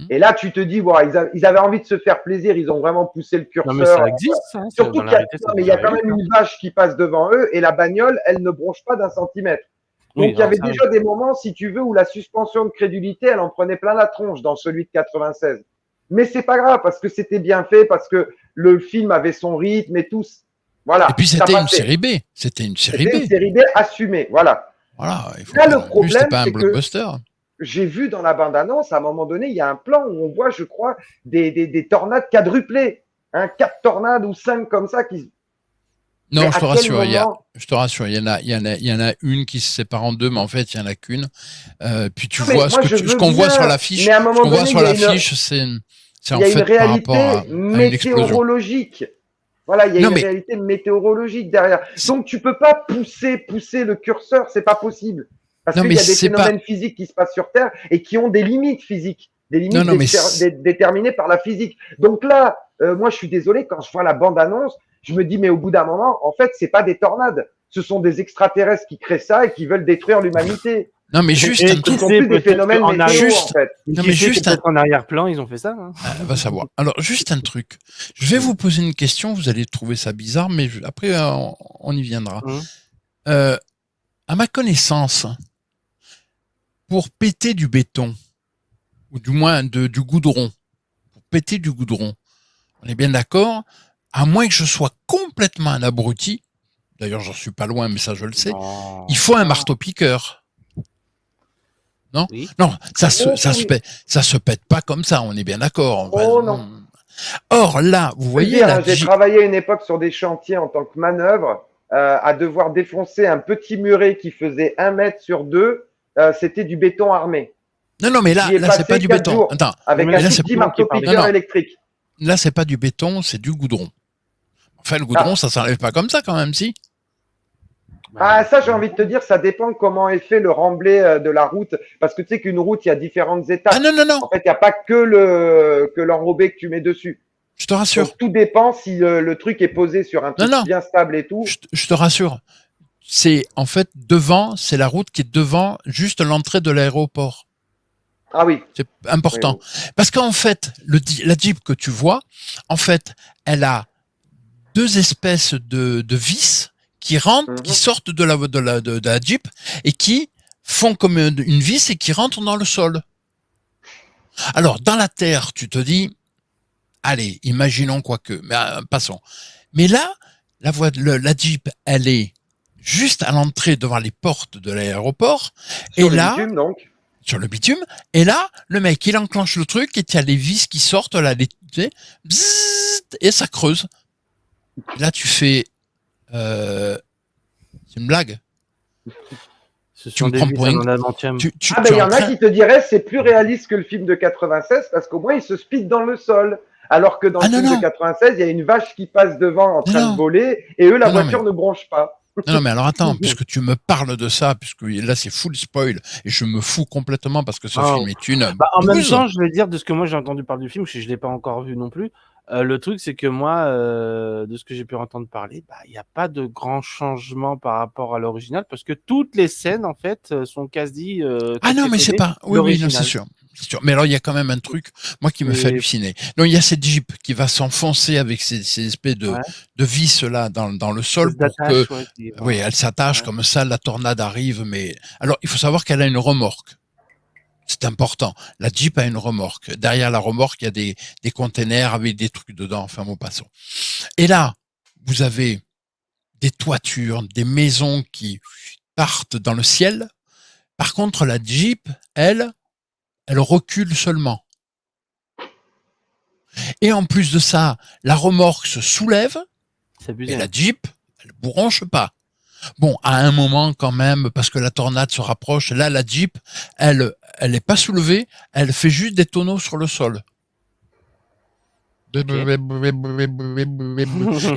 Et là, tu te dis, voilà, ils avaient envie de se faire plaisir, ils ont vraiment poussé le Non, mais curseur. ça existe, ça. Surtout Dans qu'il la y a, réalité, ça non, mais il y déjà a quand arrivé, même ça. une vache qui passe devant eux et la bagnole, elle ne bronche pas d'un centimètre. Donc, Oui, il y avait alors ça, déjà des moments, si tu veux, où la suspension de crédulité, elle en prenait plein la tronche dans celui de 96. Mais c'est pas grave parce que c'était bien fait, parce que le film avait son rythme et tout. Et Voilà, puis ça c'était une passait. série B. C'était une série C'était une B. série B assumée. Voilà. Voilà, il faut Là, pas le non plus, c'était problème, pas un c'est que blockbuster. j'ai vu dans la bande-annonce, à un moment donné, il y a un plan où on voit, je crois, des tornades quadruplées. Hein, 4 tornades ou 5 comme ça qui. Non, Mais je à te quel rassure, moment? il y en a une qui se sépare en deux, mais en fait, il y en a qu'une. Puis tu Non, mais vois moi, je ce veux qu'on voit sur bien. l'affiche, Mais à un ce moment qu'on voit donné, sur l'affiche, c'est il en y a une fait par rapport réalité à une explosion. météorologique. Voilà, il y a Non, une mais réalité météorologique derrière. Donc, tu peux pas pousser le curseur, c'est pas possible. Parce non, qu'il mais y a des c'est pas. phénomènes physiques qui se passent sur Terre et qui ont des limites physiques, des Non, limites non, mais déterminées par la physique. Donc là, moi, je suis désolé, quand je vois la bande-annonce, je me dis, mais au bout d'un moment, en fait, c'est pas des tornades. Ce sont des extraterrestres qui créent ça et qui veulent détruire l'humanité. non, mais juste un Et Ce qui truc. sont sait, plus des peut-être phénomènes qu'en météo, arrière, en fait. Non, mais juste un. peut-être en arrière-plan, ils ont fait ça. Hein. Va savoir. Alors, juste un truc. Je vais vous poser une question. Vous allez trouver ça bizarre, mais après, on y viendra. Hum. À ma connaissance, pour péter du béton, ou du moins du goudron, pour péter du goudron, on est bien d'accord, à moins que je sois complètement un abruti, d'ailleurs j'en suis pas loin, mais ça je le sais, Non. il faut un Non. marteau-piqueur. Non, Oui. non, ça Oh, oui. ça se pète pas comme ça, on est bien d'accord. Oh non. Or là, vous Je peux voyez dire, la hein, j'ai travaillé à une époque sur des chantiers en tant que manœuvre, à devoir défoncer un petit muret qui faisait 1 mètre sur 2. C'était du béton armé. Non, non, mais J'y ai là c'est pas passé du 4 béton. jours Attends, avec Mais un là tout c'est petit Non, marteau-piqueur non, électrique. là c'est pas du béton, c'est du goudron. Enfin, le goudron, Ah, ça s'enlève pas comme ça quand même, si. ça, j'ai envie de te dire, ça dépend comment est fait le remblai de la route. Parce que tu sais qu'une route, il y a différentes Ah étapes. non, non, non, En fait, il n'y a pas que l'enrobé que tu mets dessus. je te rassure. Donc, tout dépend si le truc est posé sur un Non, truc non, bien stable et tout. je te rassure. C'est en fait devant, c'est la route qui est devant juste l'entrée de l'aéroport. Ah oui. C'est Oui, important. oui. Parce qu'en fait, la Jeep que tu vois, en fait, elle a deux espèces de vis qui rentrent, qui Mhm. sortent de la Jeep et qui font comme une vis et qui rentrent dans le sol. Alors, dans la terre, tu te dis, allez, imaginons quoique, mais passons. Mais là, la Jeep, elle est juste à l'entrée devant les portes de l'aéroport. Sur Et le là, bitume, donc. sur le bitume, et là, le mec, il enclenche le truc et tu as les vis qui sortent, là, tu sais, bzzzt, et ça creuse. Et là, tu fais, c'est une blague. Ce Tu sont me des prends vis pour en une, adamantium. Ah ben, tu il es y en en a train, qui te diraient c'est plus réaliste que le film de 96 parce qu'au moins il se speed dans le sol. Alors que dans ah le non, film de non, 96, il y a une vache qui passe devant en non, train de non, voler et eux, la non, non, mais voiture ne bronche pas. non, mais alors attends, puisque tu me parles de ça, puisque là c'est full spoil, et je me fous complètement parce que ce Ah, film est une Bah, en même bouse. temps, je vais dire de ce que moi j'ai entendu parler du film, parce que je l'ai pas encore vu non plus. Le truc, c'est que moi, de ce que j'ai pu entendre parler, bah, il n'y a pas de grand changement par rapport à l'original, parce que toutes les scènes, en fait, sont quasi Ah non, mais c'est copier-coller pas, oui, oui, non, c'est l'original. sûr. C'est sûr. Mais alors, il y a quand même un truc, moi, qui me fait Et halluciner. Donc, il y a cette Jeep qui va s'enfoncer avec ces espèces ouais, de vis là dans le sol espèce pour que, d'attache, ouais, oui, elle s'attache ouais. comme ça, la tornade arrive, mais, alors, il faut savoir qu'elle a une remorque. C'est important. La Jeep a une remorque. Derrière la remorque, il y a des containers avec des trucs dedans. Enfin, bon, passons. Et là, vous avez des toitures, des maisons qui partent dans le ciel. Par contre, la Jeep, elle recule seulement. Et en plus de ça, la remorque se soulève, C'est mais abusé. la Hein. Jeep, elle bronche pas. Bon, à un moment quand même, parce que la tornade se rapproche, là, la Jeep, elle est pas soulevée, elle fait juste des tonneaux sur le sol. Ok.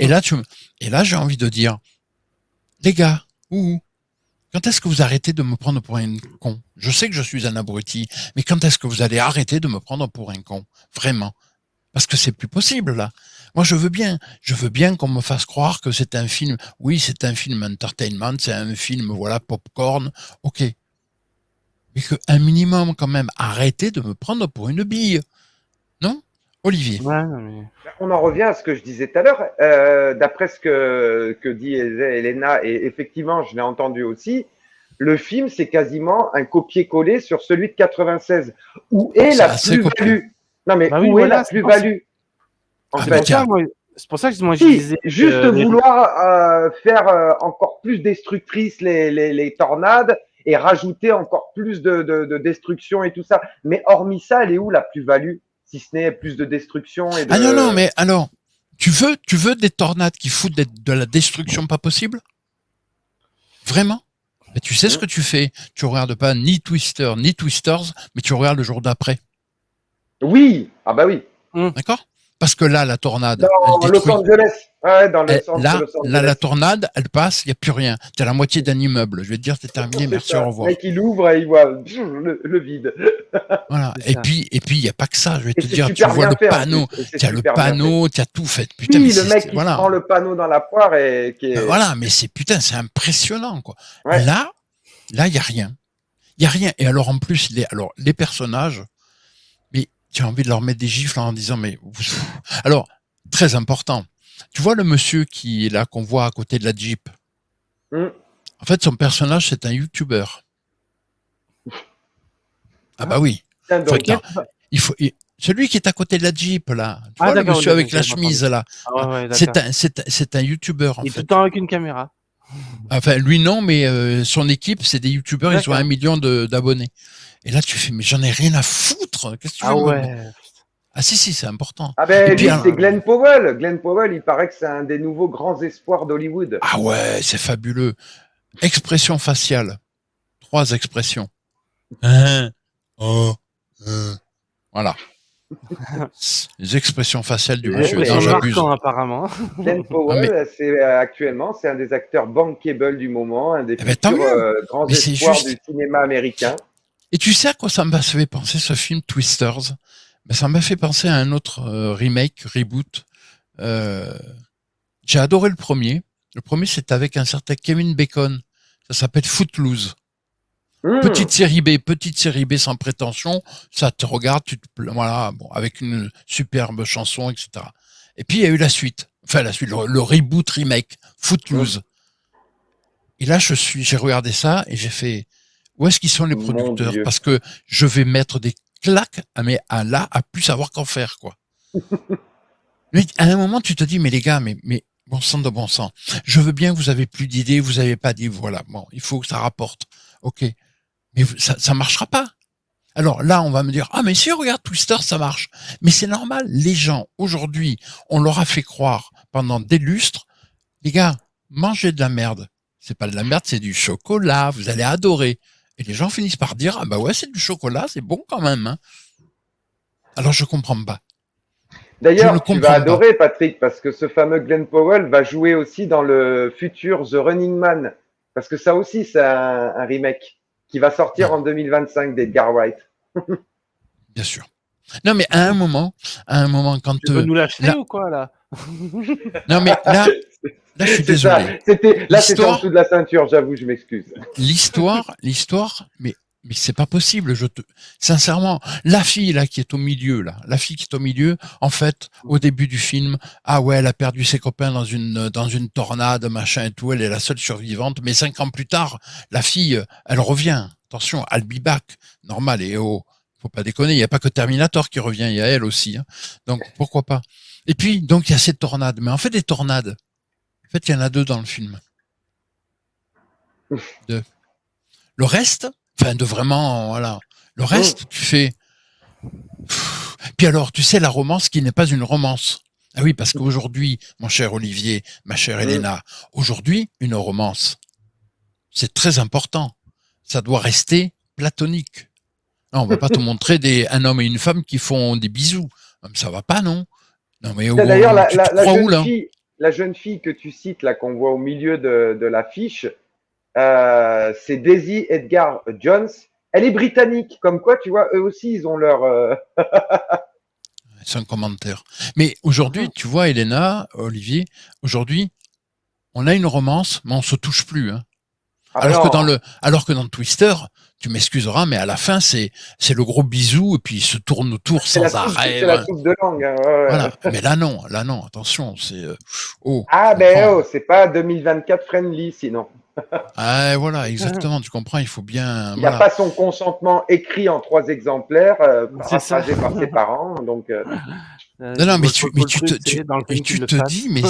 Et là, j'ai envie de dire, les gars, quand est-ce que vous arrêtez de me prendre pour un con? Je sais que je suis un abruti, mais quand est-ce que vous allez arrêter de me prendre pour un con? Vraiment. Parce que c'est plus possible, là. Moi, je veux bien qu'on me fasse croire que c'est un film, oui, c'est un film entertainment, c'est un film, voilà, popcorn, ok. Mais mais qu'un minimum quand même, arrêtez de me prendre pour une bille. Non, Olivier? Ouais, non, mais... On en revient à ce que je disais tout à l'heure. D'après ce que dit Elena, et effectivement, je l'ai entendu aussi, le film, c'est quasiment un copier-coller sur celui de 96. Où est C'est la assez copieux. plus-value? Non, mais Bah oui, où est voilà, la c'est pour ça. plus-value? En Ah, fait, bah tiens. C'est pour ça que moi je si, disais juste que vouloir faire encore plus destructrices les tornades et rajouter encore plus de destruction et tout ça. Mais hormis ça, elle est où la plus-value? Si ce n'est plus de destruction et Ah non, non, de... mais alors, tu veux des tornades qui foutent de la destruction pas possible? Vraiment? Mais tu sais ce que tu fais? Tu regardes pas ni Twister, ni Twisters, mais tu regardes le jour d'après. Oui, ah bah oui. D'accord? Parce que là, la tornade, Dans elle Los détruit. Angeles. Ouais, dans le centre de Là, Los là, Angeles. la tornade, elle passe, il n'y a plus rien. Tu as la moitié d'un immeuble. Je vais te dire, c'est terminé, C'est merci, ça. au Le revoir. mec, il ouvre et il voit le vide. Voilà. C'est ça. Et puis, il n'y a pas que ça. Je vais Et te c'est dire, tu super vois bien le fait en panneau. plus. Et c'est Tu as le super bien fait. panneau, tu as tout fait. Putain, Oui, mais le mec qui se voilà. prend le panneau dans la poire et qui est... Voilà, mais c'est impressionnant, quoi. Ouais. Là, il n'y a rien. Il n'y a rien. Et alors, en plus, les personnages, mais tu as envie de leur mettre des gifles en disant, mais, alors, très important. Tu vois le monsieur qui est là, qu'on voit à côté de la Jeep. Hum. En fait, son personnage, c'est un YouTuber. Ah bah oui. Tiens donc. Enfin, celui qui est à côté de la Jeep, là. Tu Ah, vois, le d'accord, monsieur avec la d'accord, chemise, là. Ah ouais, d'accord. C'est un YouTuber, en Il est tout fait. le temps avec une caméra. Enfin, lui, non, mais son équipe, c'est des YouTubers, ils ont D'accord. 1 million d'abonnés. Et là, tu fais, mais j'en ai rien à foutre. Qu'est-ce que tu Ah veux me... ouais. Ah si, c'est important. Ah ben Et puis, lui, alors, c'est Glenn Powell. Glenn Powell, il paraît que c'est un des nouveaux grands espoirs d'Hollywood. ah ouais, c'est fabuleux. Expression faciale. 3 expressions. Hein, oh, voilà. Les expressions faciales du Les monsieur. mais- Non, expressions j'abuse. marquantes apparemment. Glenn Powell, c'est actuellement, c'est un des acteurs bankable du moment, un des Eh ben, tant futurs mieux. grands Mais c'est espoirs juste- du cinéma américain. Et tu sais à quoi ça m'a fait penser, ce film Twisters? Ben, ça m'a fait penser à un autre remake, reboot. J'ai adoré le premier. Le premier, c'est avec un certain Kevin Bacon. Ça s'appelle Footloose. Petite série B sans prétention. Ça te regarde, voilà, bon, avec une superbe chanson, etc. Et puis, il y a eu la suite. Enfin, la suite, le reboot remake, Footloose. Et là, j'ai regardé ça et j'ai fait, où est-ce qu'ils sont les Mon producteurs? Dieu. Parce que je vais mettre des claques à plus savoir qu'en faire, quoi. Mais à un moment, tu te dis, mais les gars, mais bon sang de bon sang. Je veux bien que vous avez plus d'idées, vous avez pas dit, voilà, bon, il faut que ça rapporte. Ok. Mais ça marchera pas. Alors là, on va me dire, ah, mais si on regarde Twister, ça marche. Mais c'est normal. Les gens, aujourd'hui, on leur a fait croire pendant des lustres, les gars, mangez de la merde. C'est pas de la merde, c'est du chocolat. Vous allez adorer. Et les gens finissent par dire, ah bah ouais, c'est du chocolat, c'est bon quand même, hein. Alors je comprends pas. Je ne D'ailleurs, tu vas comprends pas. adorer, Patrick, parce que ce fameux Glenn Powell va jouer aussi dans le futur The Running Man. Parce que ça aussi, c'est un remake qui va sortir en 2025 d'Edgar Wright. Bien sûr. Non, mais à un moment, quand Tu veux nous l'acheter là- ou quoi là? non, mais là, je suis C'est ça. désolé. C'était en L'histoire- dessous de la ceinture, j'avoue, je m'excuse. L'histoire, mais c'est pas possible. Sincèrement, la fille là qui est au milieu en fait, au début du film, ah ouais, elle a perdu ses copains dans une tornade, machin et tout, elle est la seule survivante. Mais 5 ans plus tard, la fille, elle revient. Attention, I'll be back. Normal, et oh, faut pas déconner, il n'y a pas que Terminator qui revient, il y a elle aussi, hein. Donc pourquoi pas. Et puis, donc il y a ces tornades. Mais en fait, des tornades, en fait, il y en a 2 dans le film. 2. Le reste, enfin, de vraiment, voilà. Le reste, tu fais. Puis alors, tu sais, la romance qui n'est pas une romance. Ah oui, parce qu'aujourd'hui, mon cher Olivier, ma chère Elena, aujourd'hui, une romance, c'est très important. Ça doit rester platonique. Non, on va pas te montrer un homme et une femme qui font des bisous. Ça va pas, non? Non, mais D'ailleurs, tu te crois où, là? la jeune fille que tu cites, là, qu'on voit au milieu de l'affiche, c'est Daisy Edgar Jones. Elle est britannique, comme quoi, tu vois, eux aussi, ils ont leur... C'est un commentaire. Mais aujourd'hui, tu vois, Elena, Olivier, aujourd'hui, on a une romance, mais on se touche plus, hein. Ah ben non, Alors que dans Twister, tu m'excuseras, mais à la fin, c'est le gros bisou, et puis il se tourne autour sans arrêt. c'est la soupe de langue. Hein, ouais, Voilà. ouais. Mais là, non, attention, tu Ah ben comprends. oh, c'est pas 2024 friendly sinon. Ah, voilà, exactement, tu comprends, il faut bien, Il n'a voilà. pas son consentement écrit en 3 exemplaires, C'est ça. paraphrasé par ses parents. Donc, Non, non, mais Faut le tu te, truc, c'est dans le film qu'il tu le te fasse. dis, mais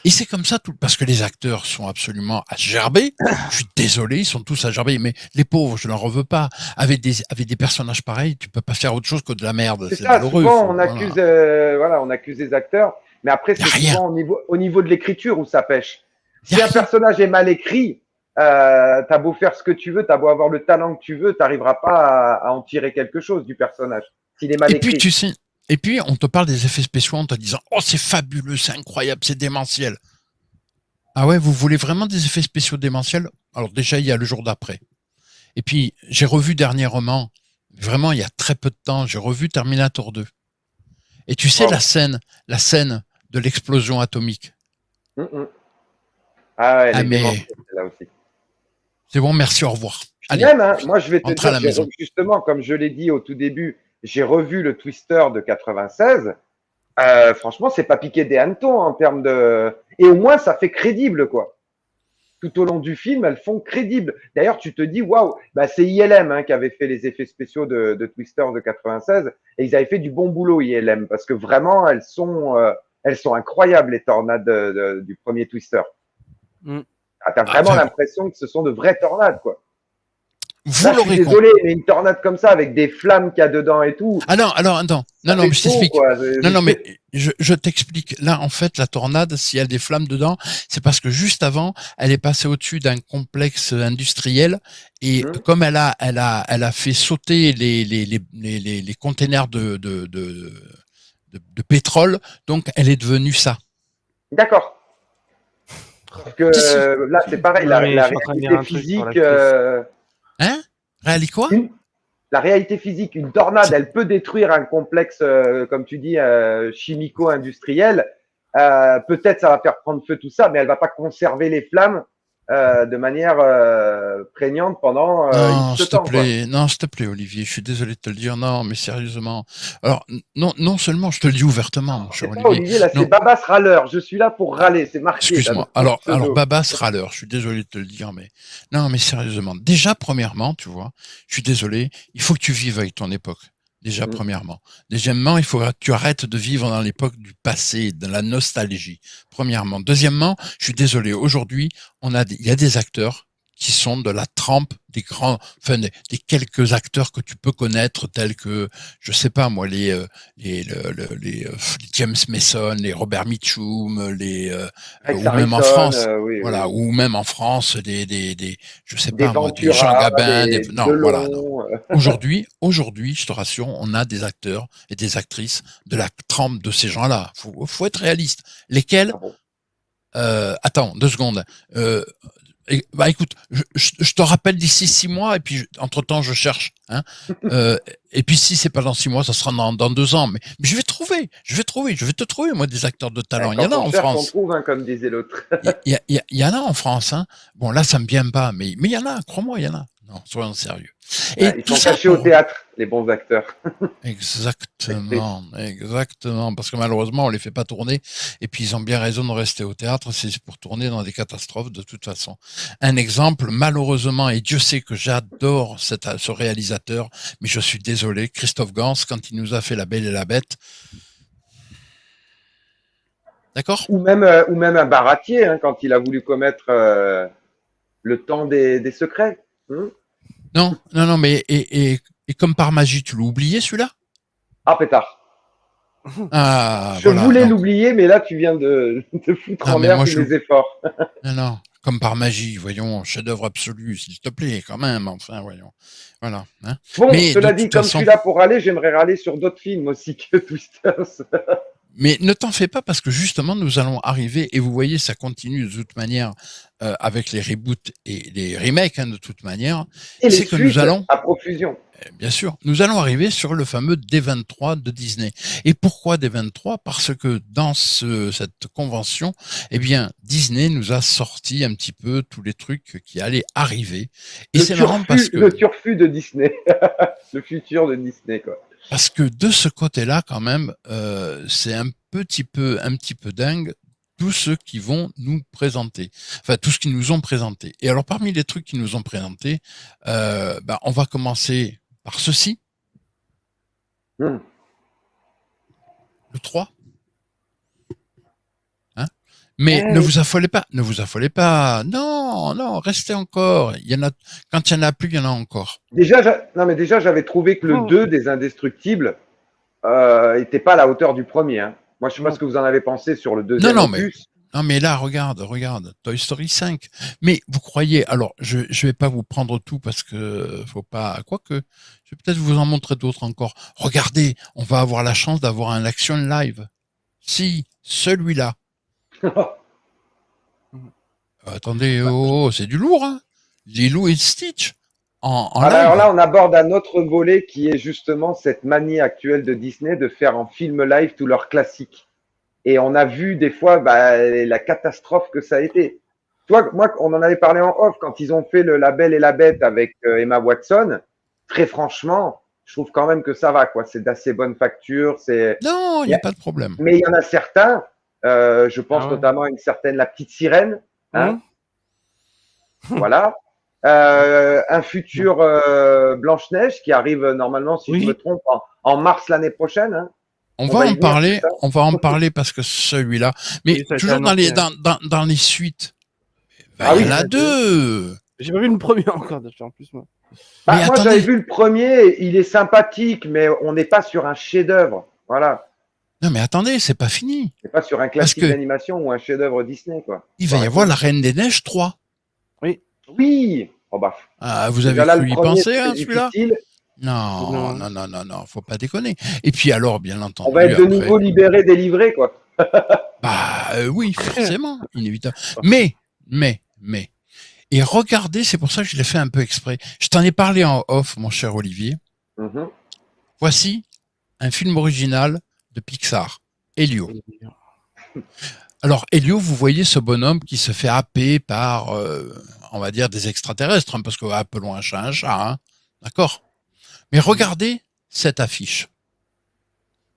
et c'est comme ça parce que les acteurs sont absolument à gerber. Je suis désolé, ils sont tous à gerber, mais les pauvres, je n'en veux pas. Avec des personnages pareils, tu peux pas faire autre chose que de la merde. c'est C'est ça, malheureux, souvent on voilà. accuse, voilà, on accuse les acteurs, mais après Y a c'est rien. souvent au niveau de l'écriture où ça pêche. Y a Si un rien. personnage est mal écrit, t'as beau faire ce que tu veux, t'as beau avoir le talent que tu veux, t'arriveras pas à en tirer quelque chose du personnage s'il est mal Et puis, écrit. tu sais, et puis, on te parle des effets spéciaux en te disant, oh, c'est fabuleux, c'est incroyable, c'est démentiel. Ah ouais, vous voulez vraiment des effets spéciaux démentiels? Alors déjà, il y a le jour d'après. Et puis, j'ai revu dernièrement, vraiment, il y a très peu de temps, j'ai revu Terminator 2. Et tu sais, Wow. la scène de l'explosion atomique. Ah ouais, elle Ah, est mais démentielle là aussi. c'est bon, merci, au revoir. Puis Allez, même, hein, moi je vais te rentrez à dire, la maison. justement, comme je l'ai dit au tout début, j'ai revu le Twister de 96. Franchement, c'est pas piqué des hannetons en termes de. Et au moins, ça fait crédible, quoi. Tout au long du film, elles font crédible. D'ailleurs, tu te dis, waouh, bah, c'est ILM hein, qui avait fait les effets spéciaux de Twister de 96 et ils avaient fait du bon boulot, ILM, parce que vraiment, elles sont incroyables, les tornades du premier Twister. Mm. Ah, t'as vraiment Enfin, l'impression que ce sont de vraies tornades, quoi. vous Là, je suis l'aurez compris. désolé, mais une tornade comme ça, avec des flammes qu'il y a dedans et tout, Ah non, alors, attends. Non, ça non, fait mais je chaud, t'explique. quoi. Non, non, mais je t'explique. Là, en fait, la tornade, s'il y a des flammes dedans, c'est parce que juste avant, elle est passée au-dessus d'un complexe industriel et Hum, comme elle a fait sauter les containers de pétrole, donc elle est devenue ça. D'accord. Parce que Si, si. là, c'est pareil, Non, mais je la suis en train de lire réalité un truc sur physique, l'actrice. Hein? Réali quoi? une, la réalité physique, une tornade, C'est- elle peut détruire un complexe, comme tu dis, chimico-industriel. Peut-être ça va faire prendre feu tout ça, mais elle va pas conserver les flammes de manière prégnante pendant Non, X s'il te temps, quoi. plaît, non, s'il te plaît, Olivier, je suis désolé de te le dire, non, mais sérieusement. Alors, non seulement je te le dis ouvertement, mon cher C'est ça, Olivier, Olivier, là, c'est non, Babas râleur. Je suis là pour ah, râler. C'est marqué là dans excuse-moi. mon Alors, pseudo. Baba sera à l'heure, je suis désolé de te le dire, mais non, mais sérieusement. Déjà, premièrement, tu vois, je suis désolé, il faut que tu vives avec ton époque. Déjà, Mm. premièrement. Deuxièmement, il faut que tu arrêtes de vivre dans l'époque du passé, de la nostalgie. Premièrement. Deuxièmement, je suis désolé, aujourd'hui, il y a des acteurs qui sont de la trempe des grands, enfin, des quelques acteurs que tu peux connaître, tels que, je sais pas, moi, les James Mason, les Robert Mitchum, Rex ou même en Harrison, France, oui, oui, voilà, oui. ou même en France, je sais Des pas, moi, des Jean Ventura, Gabin, des non, voilà, non. Delon. Aujourd'hui, je te rassure, on a des acteurs et des actrices de la trempe de ces gens-là. Faut être réaliste. Lesquels, Ah bon. attends, 2 secondes. Bah écoute, je te rappelle d'ici 6 mois et puis entre-temps je cherche. Hein, et puis si c'est pas dans 6 mois, ça sera dans 2 ans. Mais je vais te trouver moi des acteurs de talent. Il y en Quand a on en cherche, on France. trouve, hein, comme disait l'autre. Il y en a en France. Hein. Bon là ça me vient pas, mais il y en a. Crois-moi, il y en a. Non, soyons sérieux. Et Ils tout sont ça cachés au pour théâtre, les bons acteurs, actrices. exactement, parce que malheureusement on les fait pas tourner. Et puis ils ont bien raison de rester au théâtre. C'est pour tourner dans des catastrophes de toute façon. Un exemple, malheureusement, et Dieu sait que j'adore ce réalisateur, mais je suis désolé, Christophe Gans, quand il nous a fait La Belle et la Bête, d'accord? Ou même un baratier, hein, quand il a voulu commettre le temps des secrets. Hmm. Non, mais et comme par magie, tu l'as oublié celui-là? Ah, pétard. Ah, Je voilà, voulais non. l'oublier, mais là, tu viens de foutre Non, en mais l'air moi tous je mes efforts. non, comme par magie, voyons, chef-d'œuvre absolu, s'il te plaît, quand même, enfin, voyons. Voilà. Hein. Bon, Mais de cela dit, toute comme je façon, suis là pour râler, j'aimerais râler sur d'autres films aussi que Twisters. Mais ne t'en fais pas parce que justement nous allons arriver et vous voyez ça continue de toute manière avec les reboots et les remakes de toute manière. Et les C'est que nous suites allons à profusion. bien sûr, nous allons arriver sur le fameux D23 de Disney. Et pourquoi D23 ? Parce que dans cette convention, eh bien, Disney nous a sorti un petit peu tous les trucs qui allaient arriver. Et c'est marrant parce que... Le turfu de Disney. Le futur de Disney, quoi. Parce que de ce côté-là, quand même, c'est un petit peu dingue tous ceux qui vont nous présenter, enfin tout ce qu'ils nous ont présenté. Et alors parmi les trucs qu'ils nous ont présentés, on va commencer par ceci, le 3. Hein, mais ne vous affolez pas. Non, restez encore. Il y en a, quand il y en a plus, il y en a encore. Déjà, j'avais trouvé que le 2 des Indestructibles était pas à la hauteur du premier. Hein. Moi, je sais pas ce que vous en avez pensé sur le deuxième opus. Non, mais là, regarde, Toy Story 5. Mais vous croyez, alors, je vais pas vous prendre tout parce que faut pas, quoique, je vais peut-être vous en montrer d'autres encore. Regardez, on va avoir la chance d'avoir un action live. Si, celui-là. Attendez, c'est du lourd, hein. Lilo et Stitch. Alors là, on aborde un autre volet qui est justement cette manie actuelle de Disney de faire en film live tous leurs classiques. Et on a vu des fois la catastrophe que ça a été. Toi, moi, on en avait parlé en off quand ils ont fait le La Belle et la Bête avec Emma Watson. Très franchement, je trouve quand même que ça va, quoi. C'est d'assez bonne facture. Non, il n'y a pas de problème. Mais il y en a certains. Je pense notamment à une certaine La Petite Sirène. Hein. Voilà. Un futur Blanche-Neige qui arrive normalement, si je me trompe, en mars l'année prochaine. Hein. On va en parler parce que celui-là, mais toujours dans les suites, il y en a deux. J'ai pas vu le premier encore, en plus, moi. Moi, j'avais vu le premier, il est sympathique, mais on n'est pas sur un chef-d'œuvre. Voilà. Non, mais attendez, c'est pas fini. C'est pas sur un classique d'animation ou un chef-d'œuvre Disney, quoi. Il va y avoir La Reine des Neiges 3. Oui. Oh, vous avez cru y penser, hein, celui-là? Non, faut pas déconner. Et puis alors, bien entendu. On va être de nouveau libéré, délivré, quoi. Oui, forcément, inévitable. Mais. Et regardez, c'est pour ça que je l'ai fait un peu exprès. Je t'en ai parlé en off, mon cher Olivier. Voici un film original de Pixar, Elio. Alors, Elio, vous voyez ce bonhomme qui se fait happer par, on va dire, des extraterrestres, hein, parce que appelons un chat, hein, d'accord ? Mais regardez cette affiche.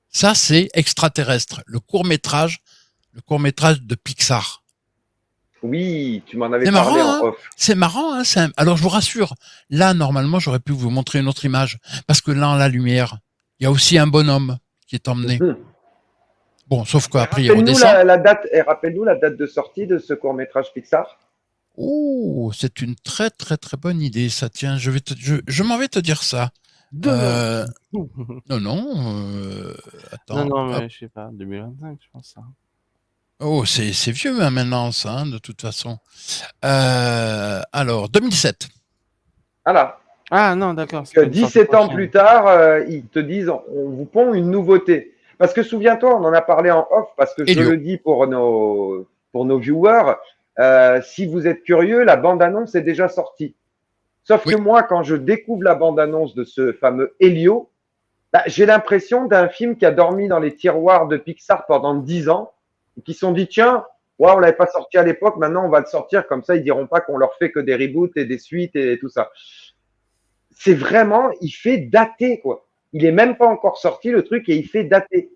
Ça, c'est Extraterrestre, le court-métrage de Pixar. Oui, tu m'en avais parlé en off. C'est marrant, hein. Alors, je vous rassure, là, normalement, j'aurais pu vous montrer une autre image, parce que là, en la lumière, il y a aussi un bonhomme qui est emmené. Bon, sauf qu'après, il redescend. Rappelle-nous la date de sortie de ce court-métrage Pixar. Oh, c'est une très, très, très bonne idée, ça. Tiens, je m'en vais te dire ça. Non, attends. Non, mais je sais pas, 2025, je pense ça. Oh, c'est vieux hein, maintenant, ça, hein, de toute façon. Alors, 2007. Voilà. Ah non, d'accord. 17 ans plus tard, ils te disent, on vous pond une nouveauté. Parce que souviens-toi, on en a parlé en off, parce que je le dis pour nos viewers, si vous êtes curieux, la bande-annonce est déjà sortie. Sauf que moi, quand je découvre la bande-annonce de ce fameux Elio, j'ai l'impression d'un film qui a dormi dans les tiroirs de Pixar pendant 10 ans, et qui se sont dit, tiens, on l'avait pas sorti à l'époque, maintenant on va le sortir, comme ça ils diront pas qu'on leur fait que des reboots et des suites et tout ça. C'est vraiment, il fait dater, quoi. Il est même pas encore sorti, le truc, et il fait dater.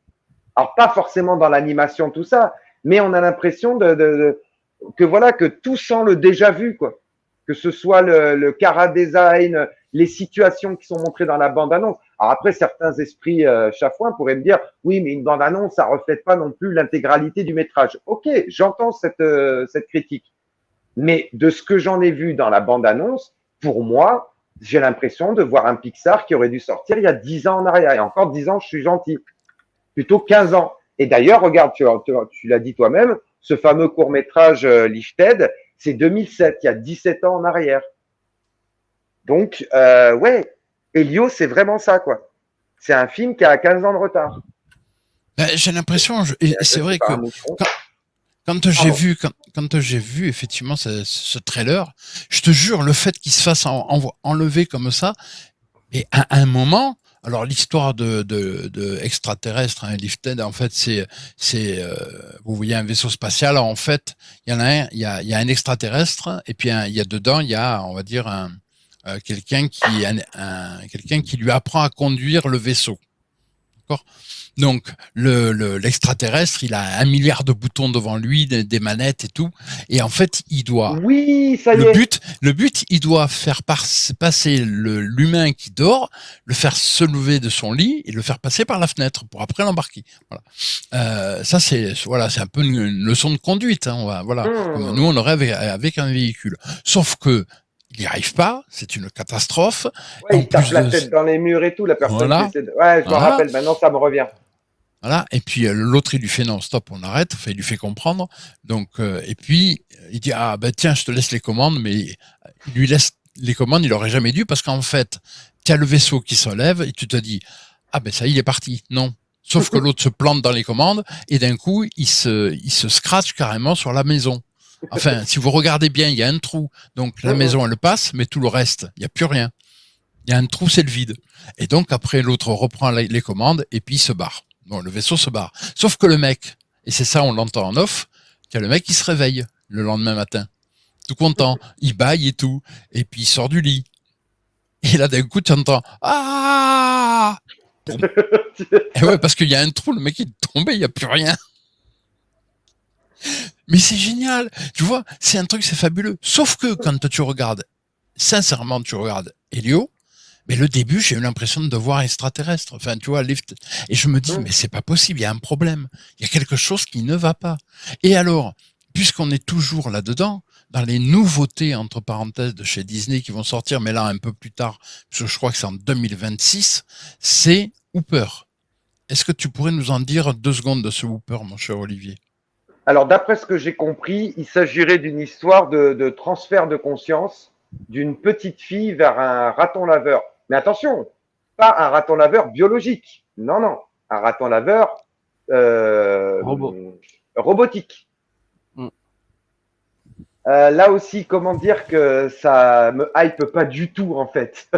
Alors, pas forcément dans l'animation, tout ça, mais on a l'impression que tout sent le déjà vu, quoi. Que ce soit le chara-design, les situations qui sont montrées dans la bande-annonce. Alors après, certains esprits chafouins pourraient me dire, oui, mais une bande-annonce, ça reflète pas non plus l'intégralité du métrage. Ok, j'entends cette critique. Mais de ce que j'en ai vu dans la bande-annonce, pour moi, j'ai l'impression de voir un Pixar qui aurait dû sortir il y a 10 ans en arrière. Et encore 10 ans, je suis gentil. Plutôt 15 ans. Et d'ailleurs, regarde, tu l'as dit toi-même, ce fameux court-métrage Lifted, c'est 2007, il y a 17 ans en arrière. Donc, Elio, c'est vraiment ça, quoi. C'est un film qui a 15 ans de retard. Ben, j'ai l'impression, et c'est Agressé vrai par que un moucheron. quand, quand j'ai Pardon. vu, quand j'ai vu effectivement ce trailer, je te jure, le fait qu'il se fasse enlever comme ça, et à un moment, alors l'histoire de extraterrestre, hein, Lifted, en fait, vous voyez un vaisseau spatial, en fait, il y en a un, il y a un extraterrestre, et puis il y a dedans, il y a, on va dire, quelqu'un quelqu'un qui lui apprend à conduire le vaisseau. D'accord. Donc l'extraterrestre, il a 1 milliard de boutons devant lui, des manettes et tout, et en fait, il doit Oui, ça y est. le but, il doit faire passer l'humain qui dort, le faire se lever de son lit et le faire passer par la fenêtre pour après l'embarquer. Voilà. Ça c'est un peu une leçon de conduite. Hein, voilà, comme nous on aurait avec un véhicule. Sauf que il n'y arrive pas, c'est une catastrophe. Ouais, En il tape plus la de tête dans les murs et tout, la personne qui voilà, essaie de... Ouais, je me voilà. rappelle, maintenant ça me revient. Voilà. Et puis l'autre, il lui fait non, stop, on arrête. Enfin, il lui fait comprendre. Donc, et puis il dit ah ben tiens, je te laisse les commandes, mais il lui laisse les commandes. Il aurait jamais dû parce qu'en fait, tu as le vaisseau qui se lève et tu te dis ah ben ça, il est parti. Non. Sauf que l'autre se plante dans les commandes et d'un coup, il se scratch carrément sur la maison. Enfin, si vous regardez bien, il y a un trou. Donc la maison, elle passe, mais tout le reste, il n'y a plus rien. Il y a un trou, c'est le vide. Et donc après, l'autre reprend les commandes et puis il se barre. Bon, le vaisseau se barre. Sauf que le mec, et c'est ça, on l'entend en off, qu'il y a le mec qui se réveille le lendemain matin, tout content, il baille et tout, et puis il sort du lit. Et là, d'un coup, tu entends ah. Et ouais, parce qu'il y a un trou, le mec il est tombé, il n'y a plus rien. Mais c'est génial, tu vois, c'est un truc, c'est fabuleux. Sauf que quand tu regardes, sincèrement, tu regardes Helio, mais le début, j'ai eu l'impression de voir extraterrestre. Enfin, tu vois, Lift. Et je me dis, mais c'est pas possible, il y a un problème. Il y a quelque chose qui ne va pas. Et alors, puisqu'on est toujours là-dedans, dans les nouveautés, entre parenthèses, de chez Disney qui vont sortir, mais là un peu plus tard, parce que je crois que c'est en 2026, c'est Hooper. Est-ce que tu pourrais nous en dire 2 secondes de ce Hooper, mon cher Olivier? Alors, d'après ce que j'ai compris, il s'agirait d'une histoire de transfert de conscience d'une petite fille vers un raton laveur. Mais attention, pas un raton laveur biologique. Non, non, un raton laveur Robot. robotique. Mm. Là aussi, comment dire que ça me hype pas du tout, en fait.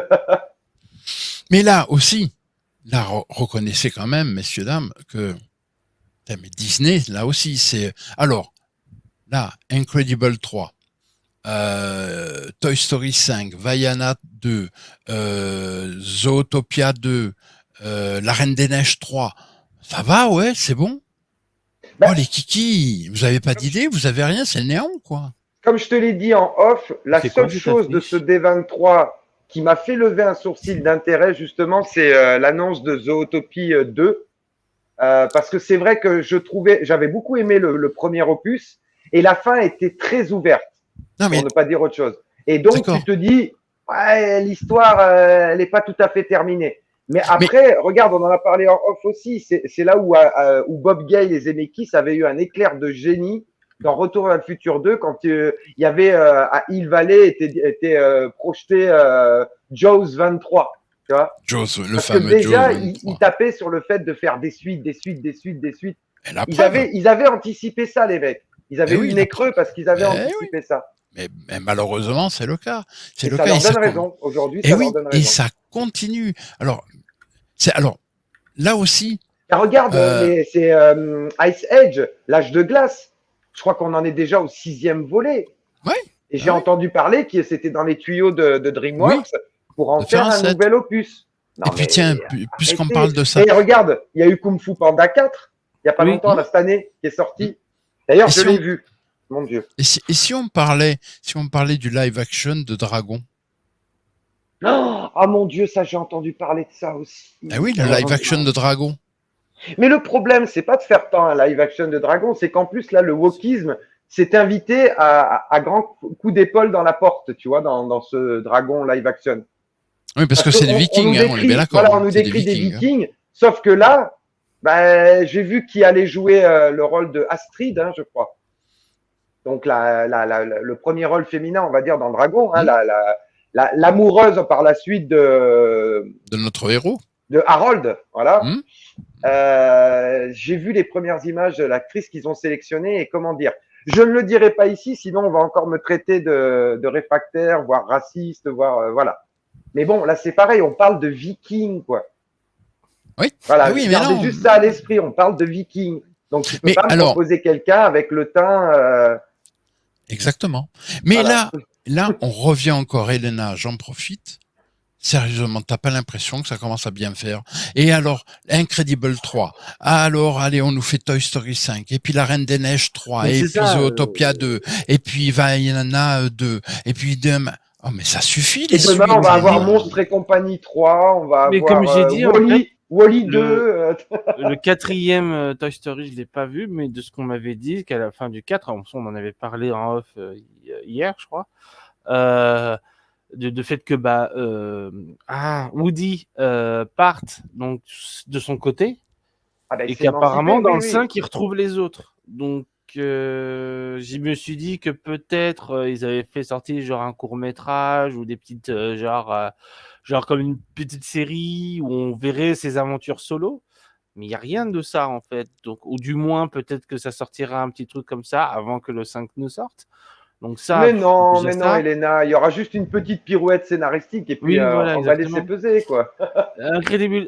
Mais là aussi, là, reconnaissez quand même, messieurs, dames, que mais Disney, là aussi, c'est... Alors, là, Incredible 3, Toy Story 5, Vaiana 2, Zootopia 2, La Reine des Neiges 3. Ça va, ouais, c'est bon. Ben, Oh, les kikis, vous avez pas d'idée, vous avez rien, c'est le néant, quoi. comme je te l'ai dit en off, la C'est quoi seule cette chose de ce affiche? D23 qui m'a fait lever un sourcil d'intérêt, justement, c'est l'annonce de Zootopie 2. Parce que c'est vrai que j'avais beaucoup aimé le premier opus et la fin était très ouverte, Non, pour mais, ne pas dire autre chose. Et donc, tu d'accord. te dis, ouais, l'histoire, elle n'est pas tout à fait terminée. Mais Mais, après, regarde, on en a parlé en off aussi, c'est là où Bob Gale et Zemeckis avaient eu un éclair de génie dans Retour vers le futur 2, quand il y avait à Hill Valley était projeté Jaws 23, tu vois. Jaws, le Parce que fameux Jaws déjà, ils 23. tapaient sur le fait de faire des suites, des suites, des suites, des suites. Et la Ils preuve. avaient, ils avaient anticipé ça, les mecs. Ils Eh avaient eu oui, le la nez preuve. creux parce qu'ils avaient Eh oui. anticipé ça. Mais malheureusement, c'est le cas. C'est Et le ça cas. leur donne raison. Aujourd'hui, Et ça leur oui, donne et raison. ça continue. Alors là aussi, Et regarde, euh, c'est Ice Age, l'âge de glace. Je crois qu'on en est déjà au 6e volet. ouais, Et j'ai ouais, entendu parler que c'était dans les tuyaux de oui, DreamWorks pour en de faire faire un un 7. nouvel opus. Et Non puis tiens, mais puisqu'on arrêtez. parle de ça, Et regarde, il y a eu Kung Fu Panda 4, il n'y a pas Oui. longtemps, là, cette année, qui est hmm, sorti. D'ailleurs, et je si l'ai on vu. Mon Dieu. si on parlait du live action de Dragon, Oh, ah mon Dieu, ça j'ai entendu parler de ça aussi. ah oui, le Oh live non, action non. de Dragon. Mais le problème, c'est pas de faire tant un live action de dragon, c'est qu'en plus là, le wokisme s'est invité à grand coup d'épaule dans la porte, tu vois, dans ce dragon live action. Oui, parce Parce que c'est des qu'on nous Vikings, hein, on est bien décrit, d'accord, voilà, on hein, nous c'est des décrit des Vikings. Hein. Vikings, sauf que là, bah, j'ai vu qui allait jouer le rôle de Astrid, hein, je crois. Donc le premier rôle féminin, on va dire, dans Dragon, hein, Hmm, l'amoureuse par la suite de de notre héros. de Harold, voilà. Hmm. J'ai vu les premières images de l'actrice qu'ils ont sélectionnée et comment dire. Je ne le dirai pas ici, sinon on va encore me traiter de réfractaire, voire raciste, voire voilà. Mais bon, là c'est pareil, on parle de Vikings, quoi. Oui, Voilà, oui, mais gardez non. juste ça à l'esprit, on parle de Vikings. Donc tu peux Mais pas me alors, proposer quelqu'un avec le teint, exactement. Mais voilà. là, on revient encore, Elena, j'en profite. Sérieusement, t'as pas l'impression que ça commence à bien faire. Et alors, Incredible 3. Alors, allez, on nous fait Toy Story 5. Et puis La Reine des Neiges 3. Mais Et c'est puis ça. Zootopia 2. Et puis Vaiana 2. Et puis demain. Oh, mais ça suffit, les Et demain, on suites. va avoir Monstres et compagnie 3, on va Mais comme avoir j'ai dit, en fait, Wall-E 2. le quatrième Toy Story, je l'ai pas vu, mais de ce qu'on m'avait dit, qu'à la fin du 4, on en avait parlé en off hier, je crois, de fait que Woody parte donc de son côté Ah ben, et c'est émancipé, qu'apparemment dans oui, le oui. 5 il retrouve les autres. Donc je me suis dit que peut-être ils avaient fait sortir genre un court-métrage ou des petites genre comme une petite série où on verrait ses aventures solo. Mais il n'y a rien de ça en fait. Donc, ou du moins peut-être que ça sortira un petit truc comme ça avant que le 5 nous sorte. Donc ça, déjà Mais non, ça. Elena, il y aura juste une petite pirouette scénaristique et puis Oui, voilà, on va laisser exactement. peser, quoi. Incredible,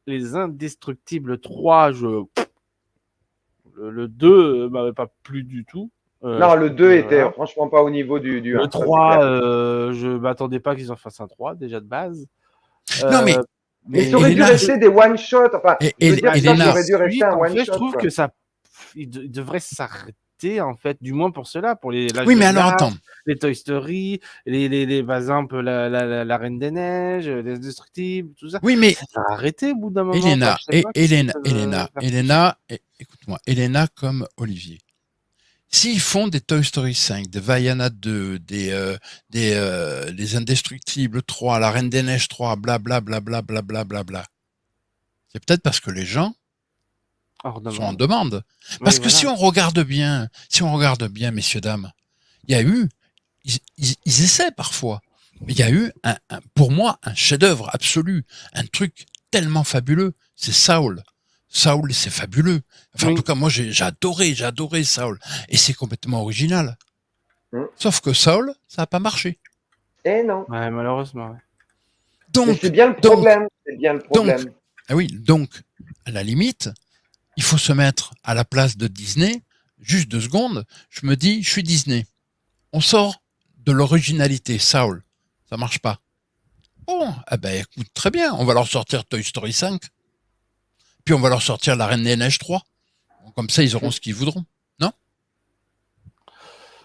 les Indestructibles 3, le 2 m'avait pas plu du tout. Non, Je le trouve 2 était voilà. franchement pas au niveau du Le 1, ça c'est clair. 3, je m'attendais pas qu'ils en fassent un 3 déjà de base. Non, mais Euh, Mais ça aurait dû Elena, rester des one-shots. Enfin, je veux dire, ça, ça les Elena, aurait dû rester suites, un en fait, je one-shot, trouve quoi. que ça, il devrait s'arrêter, en fait, du moins pour cela, pour l'âge oui, de mais alors glace, attends. les Toy Story, par exemple, la Reine des Neiges, les Indestructibles, tout ça. Oui, mais Ça va arrêter au bout d'un moment, quoi. Je sais pas qu'est-ce qu'ils peuvent faire. Écoute-moi, Elena comme Olivier. S'ils font des Toy Story 5, des Vaiana 2, des Indestructibles 3, La Reine des Neiges 3, bla, c'est peut-être parce que les gens Hors sont en demande. demande. Oui, Parce que voilà. si on regarde bien, messieurs, dames, il y a eu, ils essaient parfois, mais il y a eu, pour moi, un chef-d'œuvre absolu, un truc tellement fabuleux, c'est Saul. Saul, c'est fabuleux. Enfin, en Oui. tout cas, moi, j'ai adoré Saul. Et c'est complètement original. Hmm. Sauf que Saul, ça n'a pas marché. Eh non. Ouais, malheureusement, ouais. Mais c'est Donc, bien le donc, problème. C'est bien le donc, problème. ah oui, donc, à la limite, il faut se mettre à la place de Disney. Juste 2 secondes, je me dis, je suis Disney. On sort de l'originalité, Saul. Ça marche pas. Bon, eh ben, écoute, très bien, on va leur sortir Toy Story 5. Puis on va leur sortir La Reine des Neiges 3. Comme ça, ils auront ce qu'ils voudront. Non?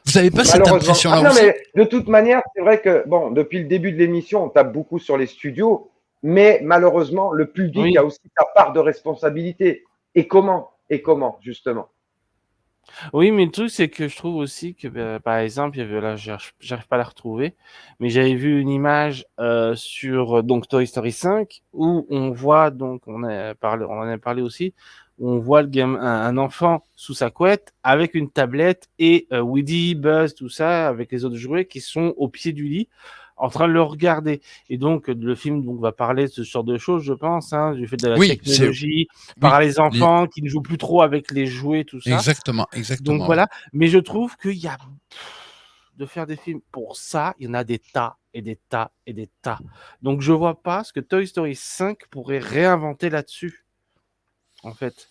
Vous n'avez pas cette Malheureusement. Ah impression-là non, aussi? mais de toute manière, c'est vrai que, bon, depuis le début de l'émission, on tape beaucoup sur les studios, mais malheureusement, le public a Oui. aussi sa part de responsabilité. Et comment? Justement? Oui, mais le truc, c'est que je trouve aussi que, par exemple, il y avait, là, j'arrive pas à la retrouver, mais j'avais vu une image sur donc Toy Story 5 où on voit, donc, on en a parlé aussi, où on voit un enfant sous sa couette avec une tablette et Woody, Buzz, tout ça, avec les autres jouets qui sont au pied du lit en train de le regarder. Et donc, le film donc, va parler de ce genre de choses, je pense, hein, du fait de la Oui, technologie, oui, par les enfants qui ne jouent plus trop avec les jouets, tout ça. exactement, Donc oui. voilà, mais je trouve qu'il y a de faire des films pour ça, il y en a des tas et des tas et des tas. Donc je vois pas ce que Toy Story 5 pourrait réinventer là-dessus, en fait.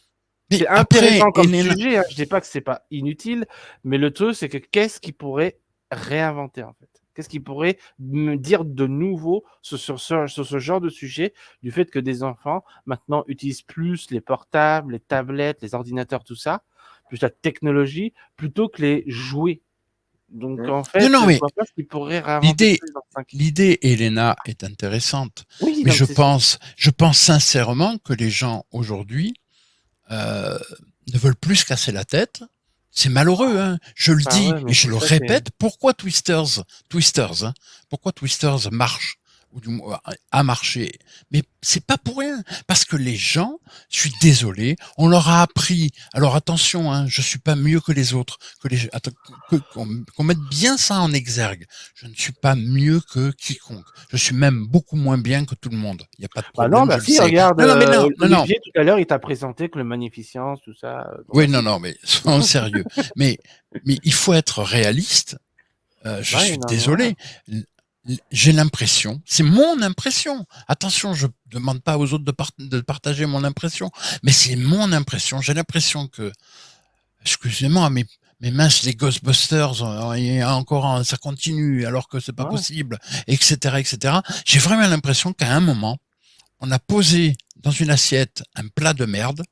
Mais C'est après, intéressant comme Elena, sujet, hein, je dis pas que c'est pas inutile, mais le truc c'est que qu'est-ce qui pourrait réinventer en fait? Qu'est-ce qui pourrait me dire de nouveau sur ce genre de sujet, du fait que des enfants maintenant utilisent plus les portables, les tablettes, les ordinateurs, tout ça, plus la technologie, plutôt que les jouets. Donc en non, fait, non, je mais vois pas ce qui pourrait réinventer l'idée, plus dans le 5. l'idée, Elena, est intéressante. Oui, Mais non, mais c'est sûr. je pense sincèrement que les gens aujourd'hui euh, ne veulent plus se casser la tête. C'est malheureux, hein. Je le Bah dis ouais, et mais je c'est le ça qui est. répète. Pourquoi Twisters, hein, pourquoi Twisters marche ou du moins à marcher. Mais c'est pas pour rien, parce que les gens, je suis désolé, on leur a appris. Alors attention, hein, je suis pas mieux que les autres, qu'on mette bien ça en exergue. Je ne suis pas mieux que quiconque. Je suis même beaucoup moins bien que tout le monde. Il y a pas de Bah non, problème, je bah le si, sais. regarde, Non, non, mais non, non, non. Olivier tout à l'heure, il t'a présenté que le Magnificence, tout ça. Bon, Oui, bah non, si. non, mais soyons sérieux. Mais, mais il faut être réaliste. Je Ouais, suis non, mais voilà. désolé. J'ai l'impression, c'est mon impression. Attention, je demande pas aux autres de partager mon impression, mais c'est mon impression. J'ai l'impression que, excusez-moi, mais mince, les Ghostbusters, ça continue alors que c'est pas Ouais. possible, etc., etc. J'ai vraiment l'impression qu'à un moment, on a posé dans une assiette un plat de merde.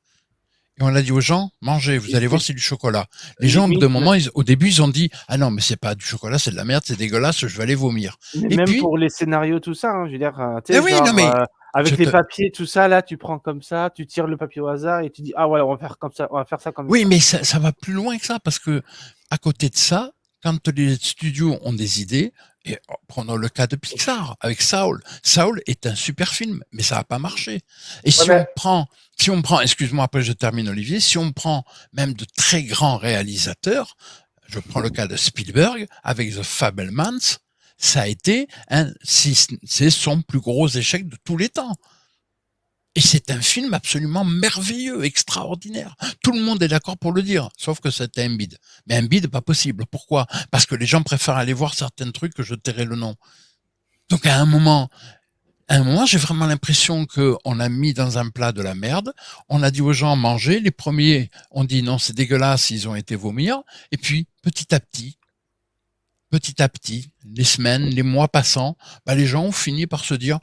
Et on a dit aux gens, mangez, vous Et allez voir, c'est c'est du chocolat. Les gens, au bout limite, d'un moment, au début, ils ont dit, ah non, mais c'est pas du chocolat, c'est de la merde, c'est dégueulasse, je vais aller vomir. mais Et même puis, pour les scénarios, tout ça, hein, je veux dire, tu eh sais, oui, non, genre, mais je avec les te, papiers, tout ça, là, tu prends comme ça, tu tires le papier au hasard et tu dis, ah ouais, on va faire comme ça, on va faire ça comme oui, ça. mais ça va plus loin que ça, parce que, à côté de ça, quand les studios ont des idées, et prenons le cas de Pixar, avec Saul. Saul est un super film, mais ça n'a pas marché. Et Ouais, mais si on prend, excuse-moi, après je termine, Olivier, si on prend même de très grands réalisateurs, je prends le cas de Spielberg avec The Fabelmans, ça a été c'est son plus gros échec de tous les temps. Et c'est un film absolument merveilleux, extraordinaire. Tout le monde est d'accord pour le dire, sauf que c'était un bide. Mais un bide, pas possible. Pourquoi? Parce que les gens préfèrent aller voir certains trucs que je tairai le nom. Donc à un moment, j'ai vraiment l'impression qu'on a mis dans un plat de la merde. On a dit aux gens manger. Les premiers ont dit non, c'est dégueulasse, ils ont été vomir. Et puis petit à petit, les semaines, les mois passant, les gens ont fini par se dire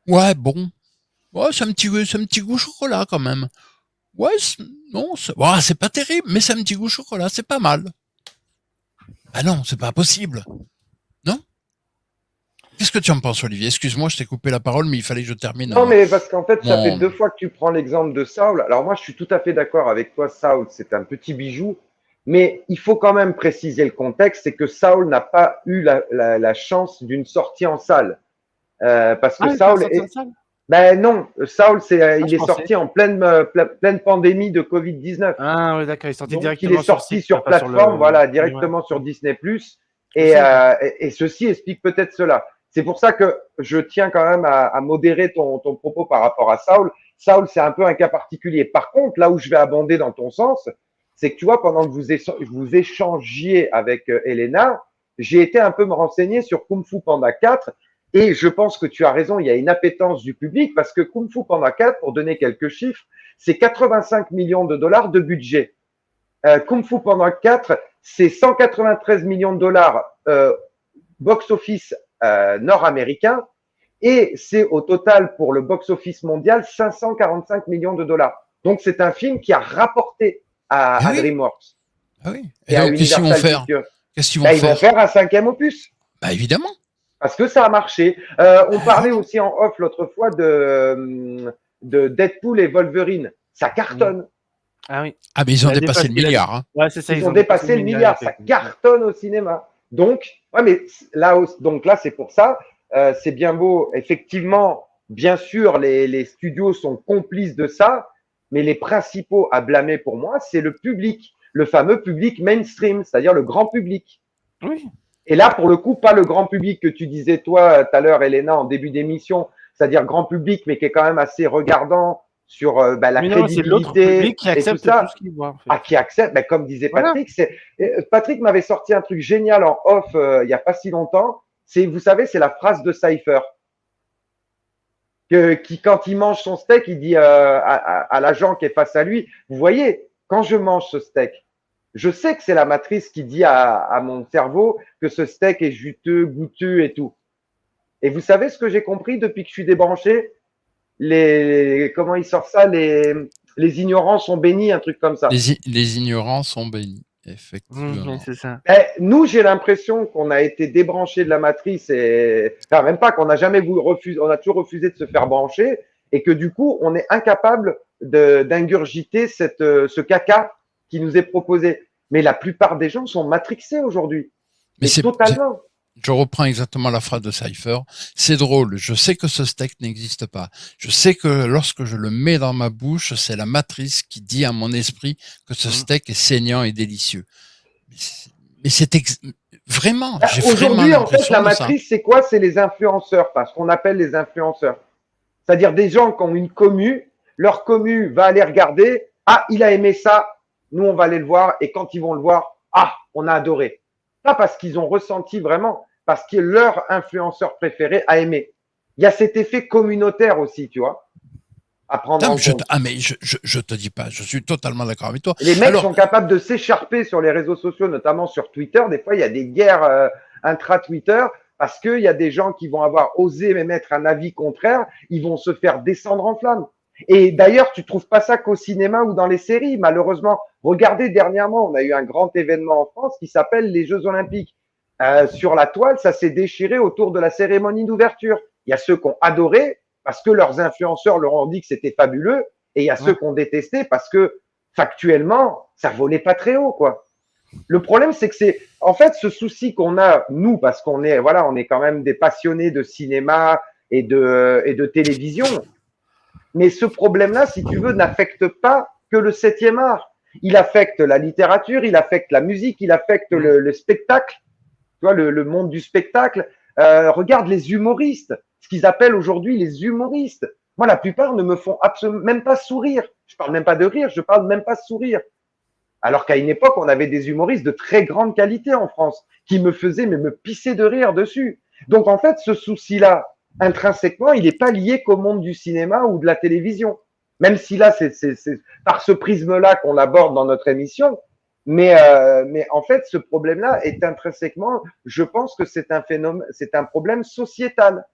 ouais bon, ouais c'est un petit goût chocolat quand même. Ouais, non, c'est pas terrible, mais c'est un petit goût chocolat, c'est pas mal. Ah non, c'est pas possible. Non? Qu'est-ce que tu en penses, Olivier? Excuse-moi, je t'ai coupé la parole, mais il fallait que je termine non, mais parce qu'en fait, ça fait mon... 2 fois que tu prends l'exemple de Saul. Alors moi, je suis tout à fait d'accord avec toi. Saul, c'est un petit bijou, mais il faut quand même préciser le contexte, c'est que Saul n'a pas eu la chance d'une sortie en salle. Parce que Ah, il est pas Saul sorti en est, salle? ben non, Saul, Ah, il je est pensais. sorti en pleine pandémie de Covid-19. Ah ouais, d'accord, il est sorti Donc, il est directement sur sorti site, pas sur sur plateforme, le. voilà, Ouais, ouais. directement sur Disney+. Je Et, savais pas. et ceci explique peut-être cela. C'est pour ça que je tiens quand même à modérer ton propos par rapport à Saul. Saul, c'est un peu un cas particulier. Par contre, là où je vais abonder dans ton sens, c'est que tu vois, pendant que vous échangiez avec Elena, j'ai été un peu me renseigner sur Kung Fu Panda 4 et je pense que tu as raison, il y a une appétence du public parce que Kung Fu Panda 4, pour donner quelques chiffres, c'est 85 millions de dollars de budget. Kung Fu Panda 4, c'est 193 millions de dollars box-office nord-américain et c'est au total pour le box-office mondial 545 millions de dollars. Donc c'est un film qui a rapporté Eh à oui, DreamWorks ah oui. Et et à donc, qu'est-ce qu'ils vont Universal faire? Pictures. Qu'est-ce qu'ils vont Ben, ils vont faire? faire un 5e opus Bah évidemment. parce que ça a marché. On Ah parlait oui. aussi en off l'autre fois de Deadpool et Wolverine. Ça Mm. cartonne. Ah oui. Ah mais ils Il ont a dépassé le dépassé la. milliard. Hein. Ouais, c'est ça, Ils ils ont ont dépassé dépassé le le milliard, milliard, ça effectivement. cartonne au cinéma. Donc, ouais, mais donc là, c'est pour ça. C'est bien beau. Effectivement, bien sûr, les studios sont complices de ça, mais les principaux à blâmer pour moi, c'est le public, le fameux public mainstream, c'est-à-dire le grand public. Oui. Et là, pour le coup, pas le grand public que tu disais toi tout à l'heure, Elena, en début d'émission, c'est-à-dire grand public, mais qui est quand même assez regardant sur la Mais non, c'est l'autre public crédibilité qui et tout accepte tout ça. ce qu'il voit, en fait. Ah, qui accepte, comme disait Voilà. Patrick, Patrick m'avait sorti un truc génial en off il n'y a pas si longtemps. Vous savez, c'est la phrase de Cypher qui, quand il mange son steak, il dit à l'agent qui est face à lui, vous voyez, quand je mange ce steak, je sais que c'est la matrice qui dit à mon cerveau que ce steak est juteux, goûteux et tout. Et vous savez ce que j'ai compris depuis que je suis débranché? Comment il sort ça? Les ignorants sont bénis, un truc comme ça. Les ignorants sont bénis, Ouais, effectivement. c'est ça. Nous, j'ai l'impression qu'on a été débranché de la matrice et, enfin, même pas qu'on n'a jamais voulu refuser, on a toujours refusé de se faire brancher et que du coup, on est incapable d'ingurgiter ce caca qui nous est proposé. Mais la plupart des gens sont matrixés aujourd'hui. Mais Mais totalement. Je reprends exactement la phrase de Cypher. C'est drôle. Je sais que ce steak n'existe pas. Je sais que lorsque je le mets dans ma bouche, c'est la matrice qui dit à mon esprit que ce steak est saignant et délicieux. Mais c'est vraiment, j'ai vraiment Aujourd'hui, en fait, l'impression la de ça. matrice, c'est quoi? C'est les influenceurs, parce qu'on appelle les influenceurs. C'est-à-dire des gens qui ont une commu, leur commu va aller regarder, ah, il a aimé ça, nous on va aller le voir, et quand ils vont le voir, ah, on a adoré. Pas parce qu'ils ont ressenti vraiment, parce que leur influenceur préféré a aimé. Il y a cet effet communautaire aussi, tu vois, à prendre Non, en compte. mais je te dis pas, je suis totalement d'accord avec toi. Et les mecs Alors, sont capables de s'écharper sur les réseaux sociaux, notamment sur Twitter. Des fois, il y a des guerres intra-Twitter parce qu'il y a des gens qui vont avoir osé émettre un avis contraire. Ils vont se faire descendre en flammes. Et d'ailleurs, tu trouves pas ça qu'au cinéma ou dans les séries. Malheureusement, regardez dernièrement, on a eu un grand événement en France qui s'appelle les Jeux Olympiques. Sur la toile, ça s'est déchiré autour de la cérémonie d'ouverture. Il y a ceux qui ont adoré parce que leurs influenceurs leur ont dit que c'était fabuleux, et il y a ceux qui ont détesté parce que factuellement, ça volait pas très haut, quoi. Le problème, c'est que c'est, en fait, ce souci qu'on a, nous, parce qu'on est, voilà, on est quand même des passionnés de cinéma et de télévision. Mais ce problème-là, si tu veux, n'affecte pas que le 7e art. Il affecte la littérature, il affecte la musique, il affecte le spectacle, tu vois, le monde du spectacle. Regarde les humoristes, ce qu'ils appellent aujourd'hui les humoristes. Moi, la plupart ne me font absolument même pas sourire. Je parle même pas de rire, je parle même pas de sourire. Alors qu'à une époque, on avait des humoristes de très grande qualité en France qui me faisaient mais me pisser de rire dessus. Donc en fait, ce souci-là, intrinsèquement, il n'est pas lié qu'au monde du cinéma ou de la télévision. Même si là, c'est par ce prisme-là qu'on l'aborde dans notre émission. Mais en fait, ce problème-là est intrinsèquement, je pense que c'est un phénomène, c'est un problème sociétal.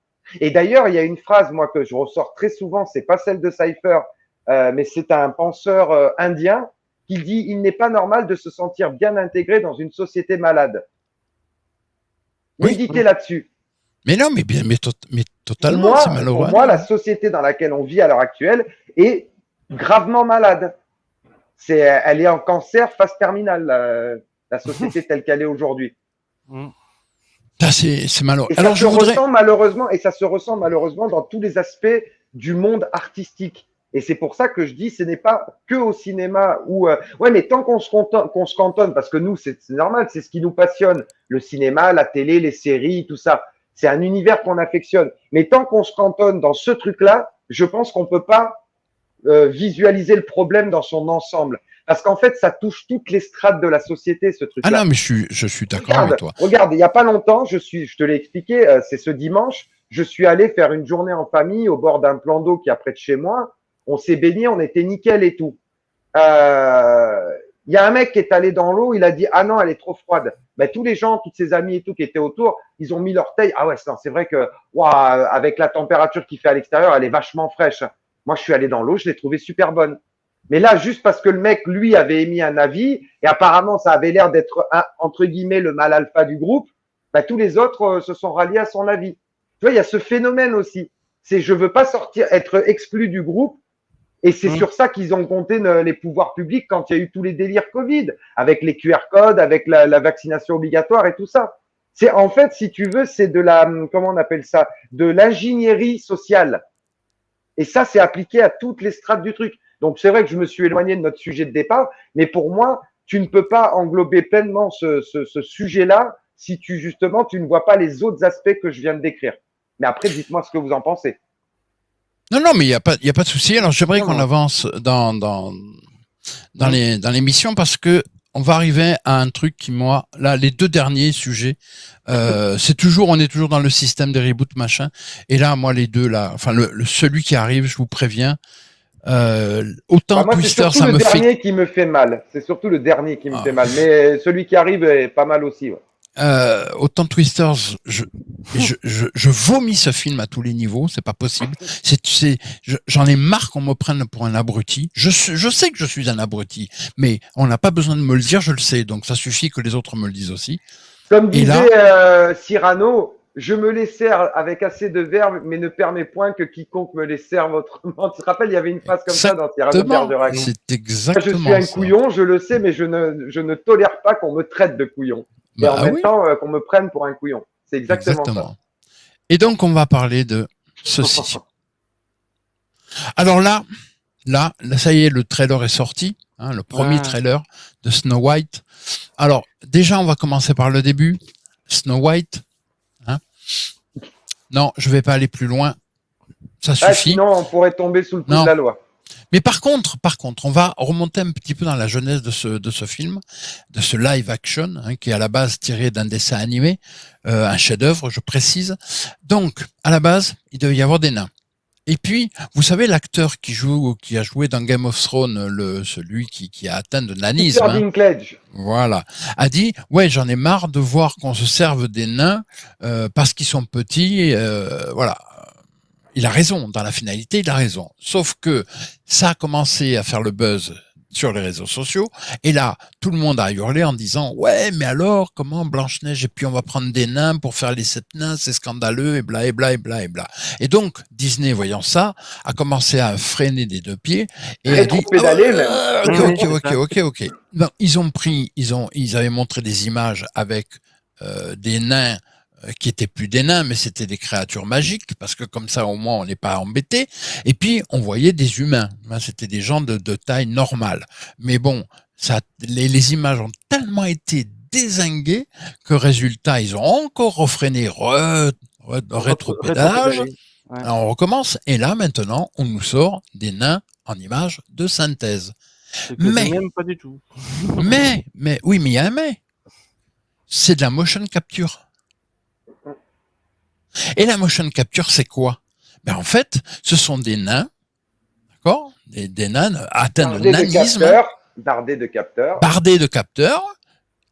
Et d'ailleurs, il y a une phrase, moi, que je ressors très souvent, c'est pas celle de Cypher, mais c'est un penseur indien qui dit il n'est pas normal de se sentir bien intégré dans une société malade. Oui. Méditez là-dessus. Mais non, mais bien, mais totalement, c'est malheureux. Pour moi, la société dans laquelle on vit à l'heure actuelle est gravement malade. Elle est en cancer phase terminale, la société telle qu'elle est aujourd'hui. Ça, c'est malheureux. Et ça se ressent malheureusement, et ça se ressent malheureusement dans tous les aspects du monde artistique. Et c'est pour ça que je dis, ce n'est pas que au cinéma où, ouais, mais tant qu'on se cantonne, parce que nous, c'est normal, c'est ce qui nous passionne, le cinéma, la télé, les séries, tout ça. C'est un univers qu'on affectionne. Mais tant qu'on se cantonne dans ce truc-là, je pense qu'on peut pas visualiser le problème dans son ensemble. Parce qu'en fait, ça touche toutes les strates de la société, ce truc-là. Ah non, mais je suis d'accord avec toi. Regarde, il y a pas longtemps, je te l'ai expliqué, c'est ce dimanche, je suis allé faire une journée en famille au bord d'un plan d'eau qui est près de chez moi. On s'est baigné, on était nickel et tout. Il y a un mec qui est allé dans l'eau, il a dit ah non, elle est trop froide. Ben, tous les gens, tous ses amis et tout qui étaient autour, ils ont mis l'orteil. Ah ouais, c'est vrai que avec la température qu'il fait à l'extérieur, elle est vachement fraîche. Moi, je suis allé dans l'eau, je l'ai trouvée super bonne. Mais là, juste parce que le mec, lui, avait émis un avis, et apparemment, ça avait l'air d'être, entre guillemets, le mâle alpha du groupe, ben, tous les autres se sont ralliés à son avis. Tu vois, il y a ce phénomène aussi. C'est je veux pas être exclu du groupe. Et c'est sur ça qu'ils ont compté les pouvoirs publics quand il y a eu tous les délires Covid, avec les QR codes, avec la vaccination obligatoire et tout ça. C'est en fait, si tu veux, c'est de la, comment on appelle ça, de l'ingénierie sociale. Et ça, c'est appliqué à toutes les strates du truc. Donc, c'est vrai que je me suis éloigné de notre sujet de départ, mais pour moi, tu ne peux pas englober pleinement ce sujet-là si justement, tu ne vois pas les autres aspects que je viens de décrire. Mais après, dites-moi ce que vous en pensez. Non, mais il y a pas de souci. Alors, j'aimerais qu'on avance dans l'émission parce que on va arriver à un truc qui, moi, là, les deux derniers sujets, on est toujours dans le système des reboots, machin. Et là, moi, les deux, là, enfin, celui qui arrive, je vous préviens, autant moi, Twister, ça me fait. C'est surtout le dernier qui me fait mal. C'est surtout le dernier qui me fait mal. Mais celui qui arrive est pas mal aussi. Ouais. Autant Twisters, je vomis ce film à tous les niveaux, c'est pas possible. J'en ai marre qu'on me prenne pour un abruti. Je sais que je suis un abruti, mais on n'a pas besoin de me le dire, je le sais. Donc ça suffit que les autres me le disent aussi. Comme disait Cyrano, je me les sers avec assez de verbe, mais ne permets point que quiconque me les serve autrement. Tu te rappelles, il y avait une phrase comme ça dans Cyrano de Bergerac. C'est exactement ça. Je suis un couillon, je le sais, mais je ne tolère pas qu'on me traite de couillon. Et en même temps, qu'on me prenne pour un couillon. C'est exactement ça. Exactement. Et donc, on va parler de ceci. Alors là, ça y est, le trailer est sorti, hein, le premier trailer de Snow White. Alors, déjà, on va commencer par le début. Snow White. Hein. Non, je vais pas aller plus loin. Ça suffit. Sinon, on pourrait tomber sous le coup de la loi. Mais par contre, on va remonter un petit peu dans la genèse de ce film, de ce live action, hein, qui est à la base tiré d'un dessin animé, un chef-d'œuvre, je précise. Donc, à la base, il devait y avoir des nains. Et puis, vous savez, l'acteur qui a joué dans Game of Thrones, celui qui a atteint de nanisme, Peter Dinklage. Voilà, a dit ouais, j'en ai marre de voir qu'on se serve des nains parce qu'ils sont petits. Voilà, il a raison. Dans la finalité, il a raison. Sauf que ça a commencé à faire le buzz sur les réseaux sociaux. Et là, tout le monde a hurlé en disant ouais, mais alors comment Blanche-Neige et puis on va prendre des nains pour faire les 7 nains, c'est scandaleux et bla et bla et bla et bla. Et donc Disney, voyant ça, a commencé à freiner des 2 pieds et a dit ok. Non, ils avaient montré des images avec des nains qui étaient plus des nains, mais c'était des créatures magiques, parce que comme ça, au moins, on n'est pas embêté. Et puis, on voyait des humains. C'était des gens de taille normale. Mais bon, les images ont tellement été dézinguées que résultat, ils ont encore refréné rétropédalage. Ouais. Alors, on recommence. Et là, maintenant, on nous sort des nains en images de synthèse. Mais même pas du tout. mais oui, mais il y a un mais. C'est de la motion capture. Et la motion capture, c'est quoi? Ben en fait, ce sont des nains, d'accord? Des nains atteints de nanisme. Bardés de capteurs. Bardés de capteurs.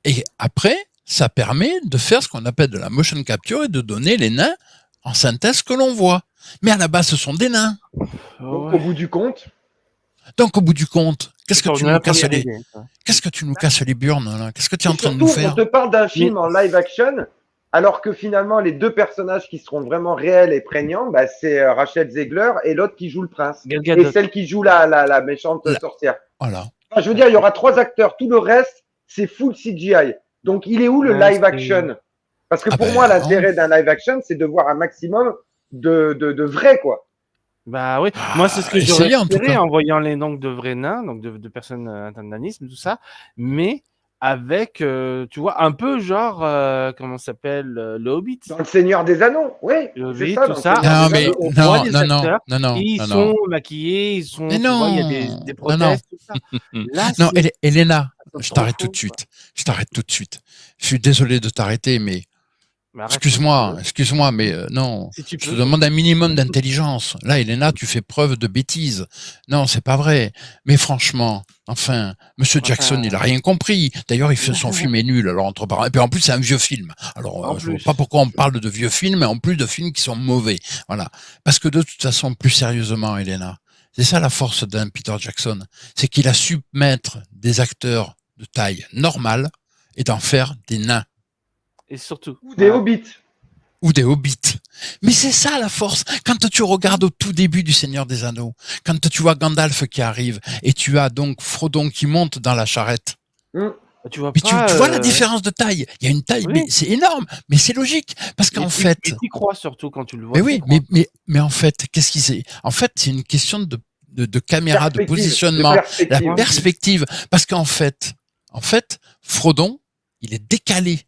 Et après, ça permet de faire ce qu'on appelle de la motion capture et de donner les nains en synthèse que l'on voit. Mais à la base, ce sont des nains. Donc, au bout du compte. Qu'est-ce que tu nous casses qu'est-ce que tu nous casses les burnes, là? Qu'est-ce que tu es en train de nous faire? On te parle d'un film en live action, alors que finalement, les 2 personnages qui seront vraiment réels et prégnants, bah, c'est Rachel Zegler et l'autre qui joue le prince. Et celle qui joue la méchante sorcière. Voilà. Enfin, je veux dire, il y aura 3 acteurs. Tout le reste, c'est full CGI. Donc, il est où le live action? Parce que pour moi, l'intérêt d'un live action, c'est de voir un maximum de vrai, quoi. Bah oui, moi c'est ce que j'aurais espéré en voyant les noms de vrais nains, donc de personnes atteintes de nanisme, tout ça, mais avec, tu vois, un peu genre, comment ça s'appelle, le Hobbit. Dans le Seigneur des Anneaux, oui. Le Hobbit, tout ça. Non, mais non. Ils sont maquillés, ils sont, tu vois, il y a des prothèses, tout ça. Là, non, Elena, je t'arrête tout de suite. Je suis désolé de t'arrêter, mais excuse-moi, mais non. Je te demande un minimum d'intelligence. Là, Elena, tu fais preuve de bêtise. Non, c'est pas vrai. Mais franchement, enfin, Monsieur Jackson, il a rien compris. D'ailleurs, son film est nul. Alors entre parenthèses, et puis en plus, c'est un vieux film. Alors, je vois pas pourquoi on parle de vieux films, mais en plus de films qui sont mauvais. Voilà. Parce que de toute façon, plus sérieusement, Elena, c'est ça la force d'un Peter Jackson, c'est qu'il a su mettre des acteurs de taille normale et d'en faire des nains. Et surtout. Ou des hobbits. Mais c'est ça la force. Quand tu regardes au tout début du Seigneur des Anneaux, quand tu vois Gandalf qui arrive et tu as donc Frodon qui monte dans la charrette. Tu vois la différence de taille. Il y a une taille, mais c'est énorme, mais c'est logique parce qu'en fait. Et tu crois surtout quand tu le vois. Mais oui, mais en fait, qu'est-ce qu'il sait? En fait, c'est une question de caméra, de positionnement, la perspective. Parce qu'en fait, Frodon, il est décalé.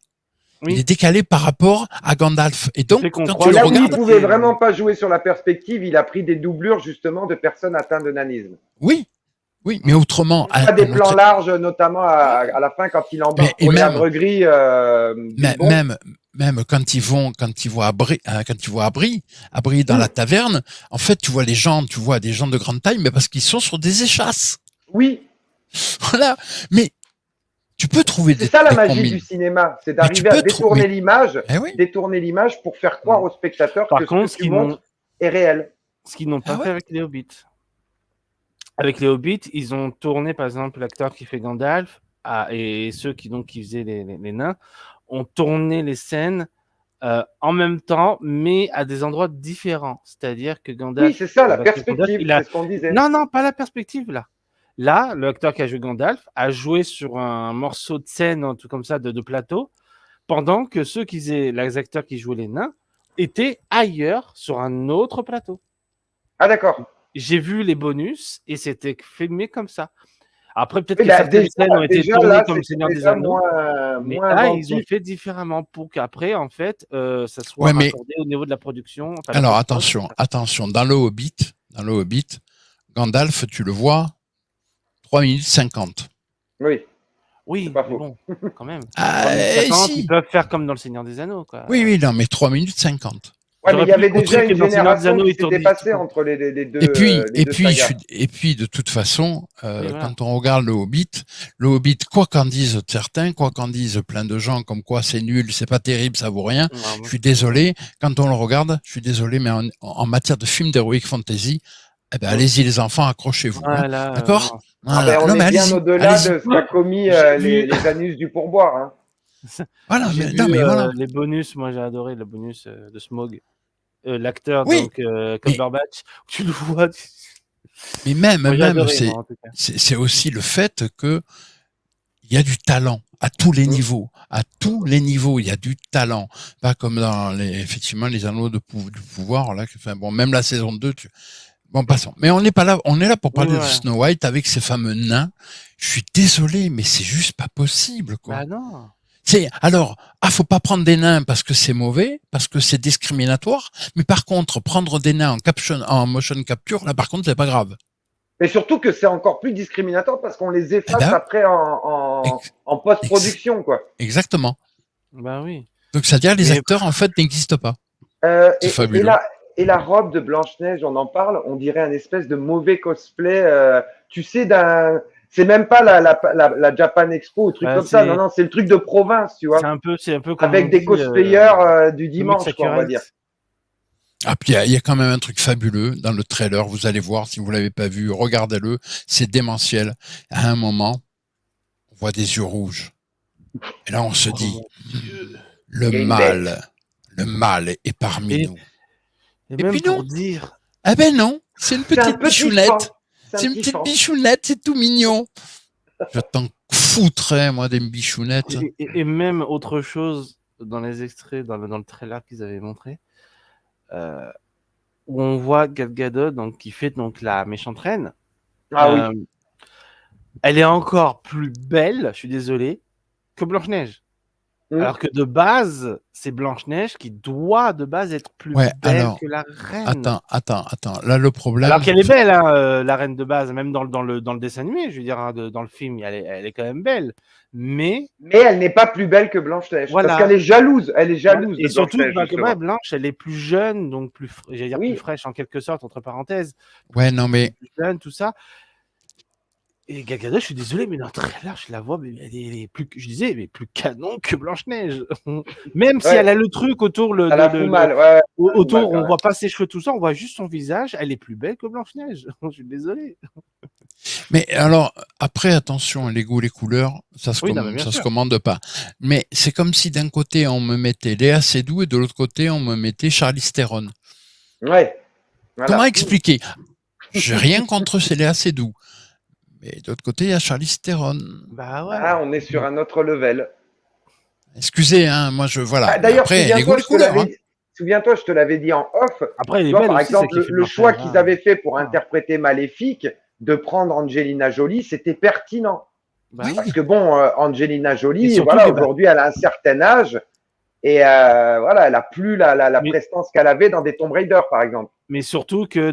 Oui. Il est décalé par rapport à Gandalf. Et donc, quand tu le regardes. Il pouvait vraiment pas jouer sur la perspective. Il a pris des doublures, justement, de personnes atteintes de nanisme. Oui, mais autrement. Il y a des plans larges, notamment à la fin, quand il embarque pour les arbres gris. Même quand ils voient Abri dans la taverne, en fait, tu vois des gens de grande taille, mais parce qu'ils sont sur des échasses. Oui. Voilà. Mais, tu peux trouver c'est ça la magie du cinéma, c'est d'arriver à détourner l'image pour faire croire aux spectateurs que ce que tu montres est réel. Ce qu'ils n'ont pas fait avec les Hobbits. Avec les Hobbits, ils ont tourné, par exemple, l'acteur qui fait Gandalf et ceux qui faisaient les nains ont tourné les scènes en même temps, mais à des endroits différents. C'est-à-dire que Gandalf. Oui, c'est ça, la perspective, c'est ce qu'on disait. Non, pas la perspective là. Là, l'acteur qui a joué Gandalf a joué sur un morceau de scène, un truc comme ça, de plateau, pendant que les acteurs qui jouaient les nains étaient ailleurs sur un autre plateau. Ah, d'accord. J'ai vu les bonus et c'était filmé comme ça. Après, peut-être Oui, que bah, certaines scènes ont été déjà, tournées là, comme c'est Seigneur des déjà Anneaux, mais moins là, ils ont inventif. fait différemment pour qu'après, en fait, ça soit Ouais, mais raccordé au niveau de la production. Enfin, la alors post-prod. attention. Dans le Hobbit, Gandalf, tu le vois, 3 minutes 50. Oui, c'est Oui, pas mais faux. bon, quand même. Ah, 3050, ils si. peuvent faire comme dans le Seigneur des Anneaux, quoi. Oui, non, mais 3 minutes 50. Ouais, mais J'aurais il y plus avait compris déjà que une dans le Seigneur des génération Anneaux, qui ils s'était tournent passée entre les Et deux puis, sagas. de toute façon, Oui, voilà. quand on regarde le Hobbit, quoi qu'en disent certains, quoi qu'en disent plein de gens, comme quoi c'est nul, c'est pas terrible, ça vaut rien. Ouais, Je moi, suis désolé. Quand on le regarde, je suis désolé, mais en matière de film d'heroic fantasy, eh ben, allez-y les enfants, accrochez-vous. Hein. Voilà, D'accord? non. Ah ben, Voilà. on Non, est mais bien allez-y, au-delà allez-y. de ce qu'a commis J'ai vu, les anus du pourboire. Hein. Voilà, j'ai mais, vu non, mais voilà. les bonus. Moi, j'ai adoré le bonus de Smaug. L'acteur, Oui, donc, mais, Cumberbatch, tu le vois. mais Moi, j'ai même, adoré, moi, en tout cas. c'est aussi le fait que il y a du talent à tous les Mm. niveaux. À tous les niveaux, il y a du talent. Pas comme dans effectivement, les anneaux du pouvoir, là. Enfin, bon, même la saison 2, bon, passons. Mais on n'est pas là, on est là pour Oui, parler de voilà. Snow White avec ces fameux nains. Je suis désolé, mais c'est juste pas possible, quoi. Bah non. Alors, faut pas prendre des nains parce que c'est mauvais, parce que c'est discriminatoire. Mais par contre, prendre des nains en motion capture, là, par contre, c'est pas grave. Mais surtout que c'est encore plus discriminatoire parce qu'on les Eh efface ben, après ex- en ex- post-production, quoi. exactement. Bah oui. Donc, c'est-à-dire, les Mais acteurs, en fait, n'existent pas. Euh, C'est et, et, et fabuleux. la, et la robe de Blanche-Neige, on en parle, on dirait un espèce de mauvais cosplay. Tu sais, c'est même pas la Japan Expo ou truc bah, comme ça. Non, non, c'est le truc de province, tu vois. c'est un peu comme on Avec des dit cosplayers du Comics dimanche, quoi, on va dire. Accurate. Ah, puis il y a quand même un truc fabuleux dans le trailer. Vous allez voir, si vous l'avez pas vu, regardez-le. C'est démentiel. À un moment, on voit des yeux rouges. Et là, on se dit, le Il y a une mal est parmi Et, nous. et Et même puis non. pour dire. Ah ben non, c'est une C'est un petite petit bichounette. fan. C'est un C'est une petit petite fan. bichounette, c'est tout mignon. Je t'en foutrais, moi, des bichounettes. Et même autre chose dans les extraits, dans le trailer qu'ils avaient montré, où on voit Gal Gadot, donc, qui fait donc la méchante reine. Ah oui. Elle est encore plus belle, je suis désolé, que Blanche-Neige. Mm. Alors que de base, c'est Blanche-Neige qui doit de base être plus Ouais, belle alors, que la reine. attends. Là, le problème. Alors qu'elle est belle, hein, la reine de base, même dans le dessin animé, je veux dire, hein, dans le film, elle est quand même belle. Mais Mais elle n'est pas plus belle que Blanche-Neige. voilà. Parce qu'elle est jalouse. Elle est jalouse Et de surtout, Blanche-Neige, justement. Blanche, elle est plus jeune, donc j'allais dire Oui. plus fraîche en quelque sorte, entre parenthèses. Ouais, non, mais. Plus jeune, tout ça. Et Gal Gadot, je suis désolé, mais dans le trailer, je la vois, mais elle est plus, je disais, mais plus canon que Blanche-Neige. Même si elle a le truc autour, Ça la fout mal. Ouais, autour, mal, on voit pas ses cheveux, tout ça, on voit juste son visage, elle est plus belle que Blanche-Neige. Je suis désolé. Mais alors, après, attention, les goûts, les couleurs, ça se commande pas. Mais c'est comme si d'un côté, on me mettait Léa Seydoux et de l'autre côté, on me mettait Charlize Theron. Ouais. Voilà. Comment expliquer? J'ai rien contre ces Léa Seydoux. Mais de l'autre côté, il y a Charlize Theron. Bah ouais. Ah, on est sur un autre level. Excusez, hein, moi je voilà. Ah, d'ailleurs, après, les goûts, les couleurs. Souviens-toi, je te l'avais dit en off. Après, elle est toi, belle par aussi, exemple, le choix qu'ils avaient fait pour Ah. interpréter Maléfique, de prendre Angelina Jolie, c'était pertinent. Bah Parce que bon, Angelina Jolie, surtout voilà, aujourd'hui, elle a un certain âge et voilà, elle a plus la prestance qu'elle avait dans des Tomb Raider, par exemple. Mais surtout que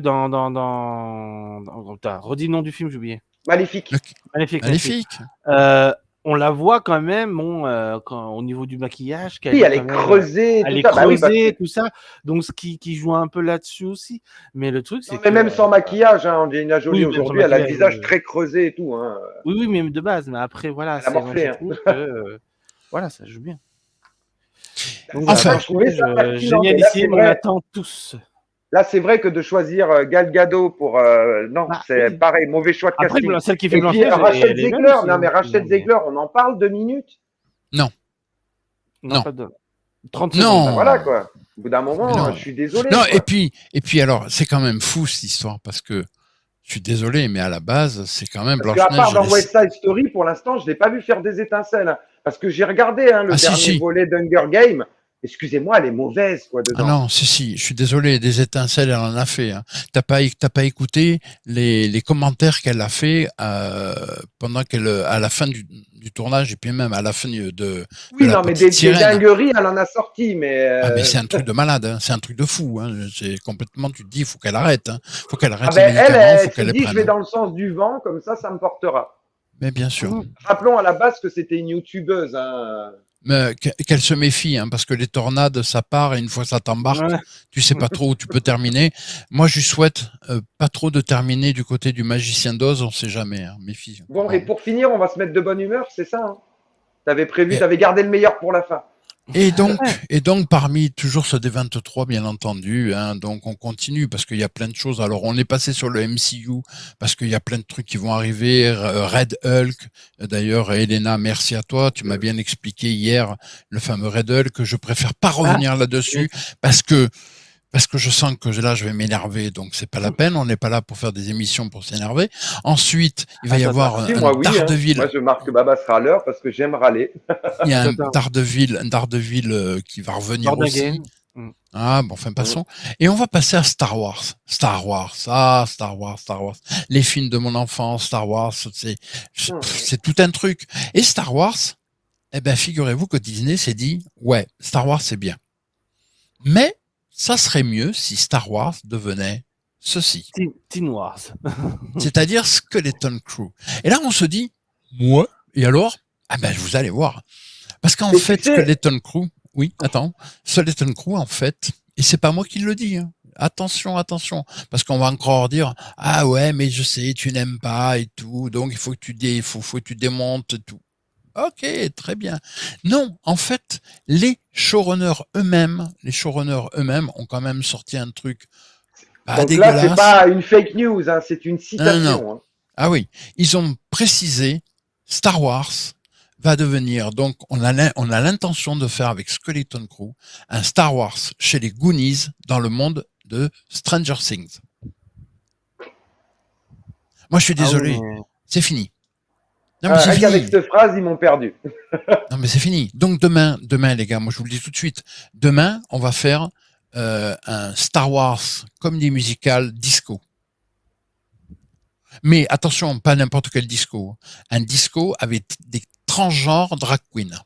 T'as redit le nom du film, j'ai oublié. Maléfique. Maléfique. On la voit quand même, au niveau du maquillage. Oui, elle est creusée, elle est tout ça. creusée, tout ça. Donc, ce qui joue un peu là-dessus aussi. Mais le truc, c'est que. Mais même sans maquillage, hein, Angelina Jolie, oui, aujourd'hui, elle a le visage très creusé et tout. Hein. Oui, mais de base. Mais après, voilà. Elle a morflé, hein. Que, voilà, ça joue bien. Donc, enfin, je trouvais ça pertinent. Génialissime, on attend tous. Là, c'est vrai que de choisir Gal Gadot pour non, c'est pareil, mauvais choix de casting. Après, celle qui fait Blanche-Neige, Rachel Zegler, non mais Rachel Zegler, on en parle 2 minutes. Non. Pas de 30 non. secondes. Voilà quoi. Au bout d'un moment, je suis désolé. Non, quoi. et puis alors, c'est quand même fou cette histoire parce que je suis désolé, mais à la base, c'est quand même Blanche-Neige. Parce qu'à part dans West Side Story, pour l'instant, je l'ai pas vu faire des étincelles. Parce que j'ai regardé le Ah, si, dernier si. volet d'Hunger Game. Excusez-moi, elle est mauvaise, quoi, Ah dedans. non, si, je suis désolé, des étincelles, elle en a fait. Hein. T'as pas écouté les commentaires qu'elle a fait pendant à la fin du tournage et puis même à la fin de Oui, la non, mais petite des sirène. dingueries, elle en a sorti, mais. Ah mais c'est un truc de malade, hein. C'est un truc de fou. Hein. C'est complètement, tu te dis, il faut qu'elle arrête. Hein. Faut qu'elle Ah arrête les ben, elle, médicaments, faut elle s'est qu'elle les dit, je prenne. vais Hein. dans le sens du vent, comme ça me portera. Mais bien sûr. Rappelons à la base que c'était une youtubeuse. Hein. Mais qu'elle se méfie, hein, parce que les tornades, ça part et une fois ça t'embarque, Ouais. tu sais pas trop où tu peux terminer. Moi, je lui souhaite pas trop de terminer du côté du magicien d'Oz, on sait jamais. Hein, méfie. Bon, et pour finir, on va se mettre de bonne humeur, c'est ça, hein. T'avais prévu, Et, t'avais gardé le meilleur pour la fin. et donc, parmi toujours ce D23, bien entendu, hein, donc on continue parce qu'il y a plein de choses. Alors, on est passé sur le MCU parce qu'il y a plein de trucs qui vont arriver. Red Hulk, d'ailleurs, Elena, merci à toi. Tu m'as bien expliqué hier le fameux Red Hulk. Je préfère pas revenir là-dessus parce que je sens que là, je vais m'énerver, donc c'est pas la peine. On n'est pas là pour faire des émissions pour s'énerver. Ensuite, il va y avoir un Moi, oui, hein. Daredevil. Moi, je marque Baba sera à l'heure parce que j'aime râler. Il y a un Daredevil qui va revenir Lord aussi. Again. Ah, bon, enfin, passons. Et on va passer à Star Wars. Star Wars. Les films de mon enfance, Star Wars, c'est tout un truc. Et Star Wars, eh ben, figurez-vous que Disney s'est dit, ouais, Star Wars, c'est bien. Mais, ça serait mieux si Star Wars devenait ceci. Teen Wars. C'est-à-dire Skeleton Crew. Et là, on se dit, moi, et alors? Ah ben, vous allez voir. Parce qu'en fait, Skeleton Crew, Skeleton Crew, en fait, et c'est pas moi qui le dis, hein. Attention, parce qu'on va encore dire, ah ouais, mais je sais, tu n'aimes pas et tout, donc il faut que faut que tu démontes tout. Ok, très bien. Non, en fait, les showrunners eux-mêmes ont quand même sorti un truc pas Donc dégueulasse. là, c'est pas une fake news, hein, c'est une citation. Non. Hein. Ah oui, ils ont précisé Star Wars va devenir, donc on a l'intention de faire avec Skeleton Crew un Star Wars chez les Goonies dans le monde de Stranger Things. Moi je suis désolé, c'est fini. Non, mais c'est fini. Avec cette phrase, ils m'ont perdu. Non mais c'est fini. Donc demain les gars, moi je vous le dis tout de suite, demain on va faire un Star Wars comédie musicale disco. Mais attention, pas n'importe quel disco. Un disco avec des transgenres drag queen.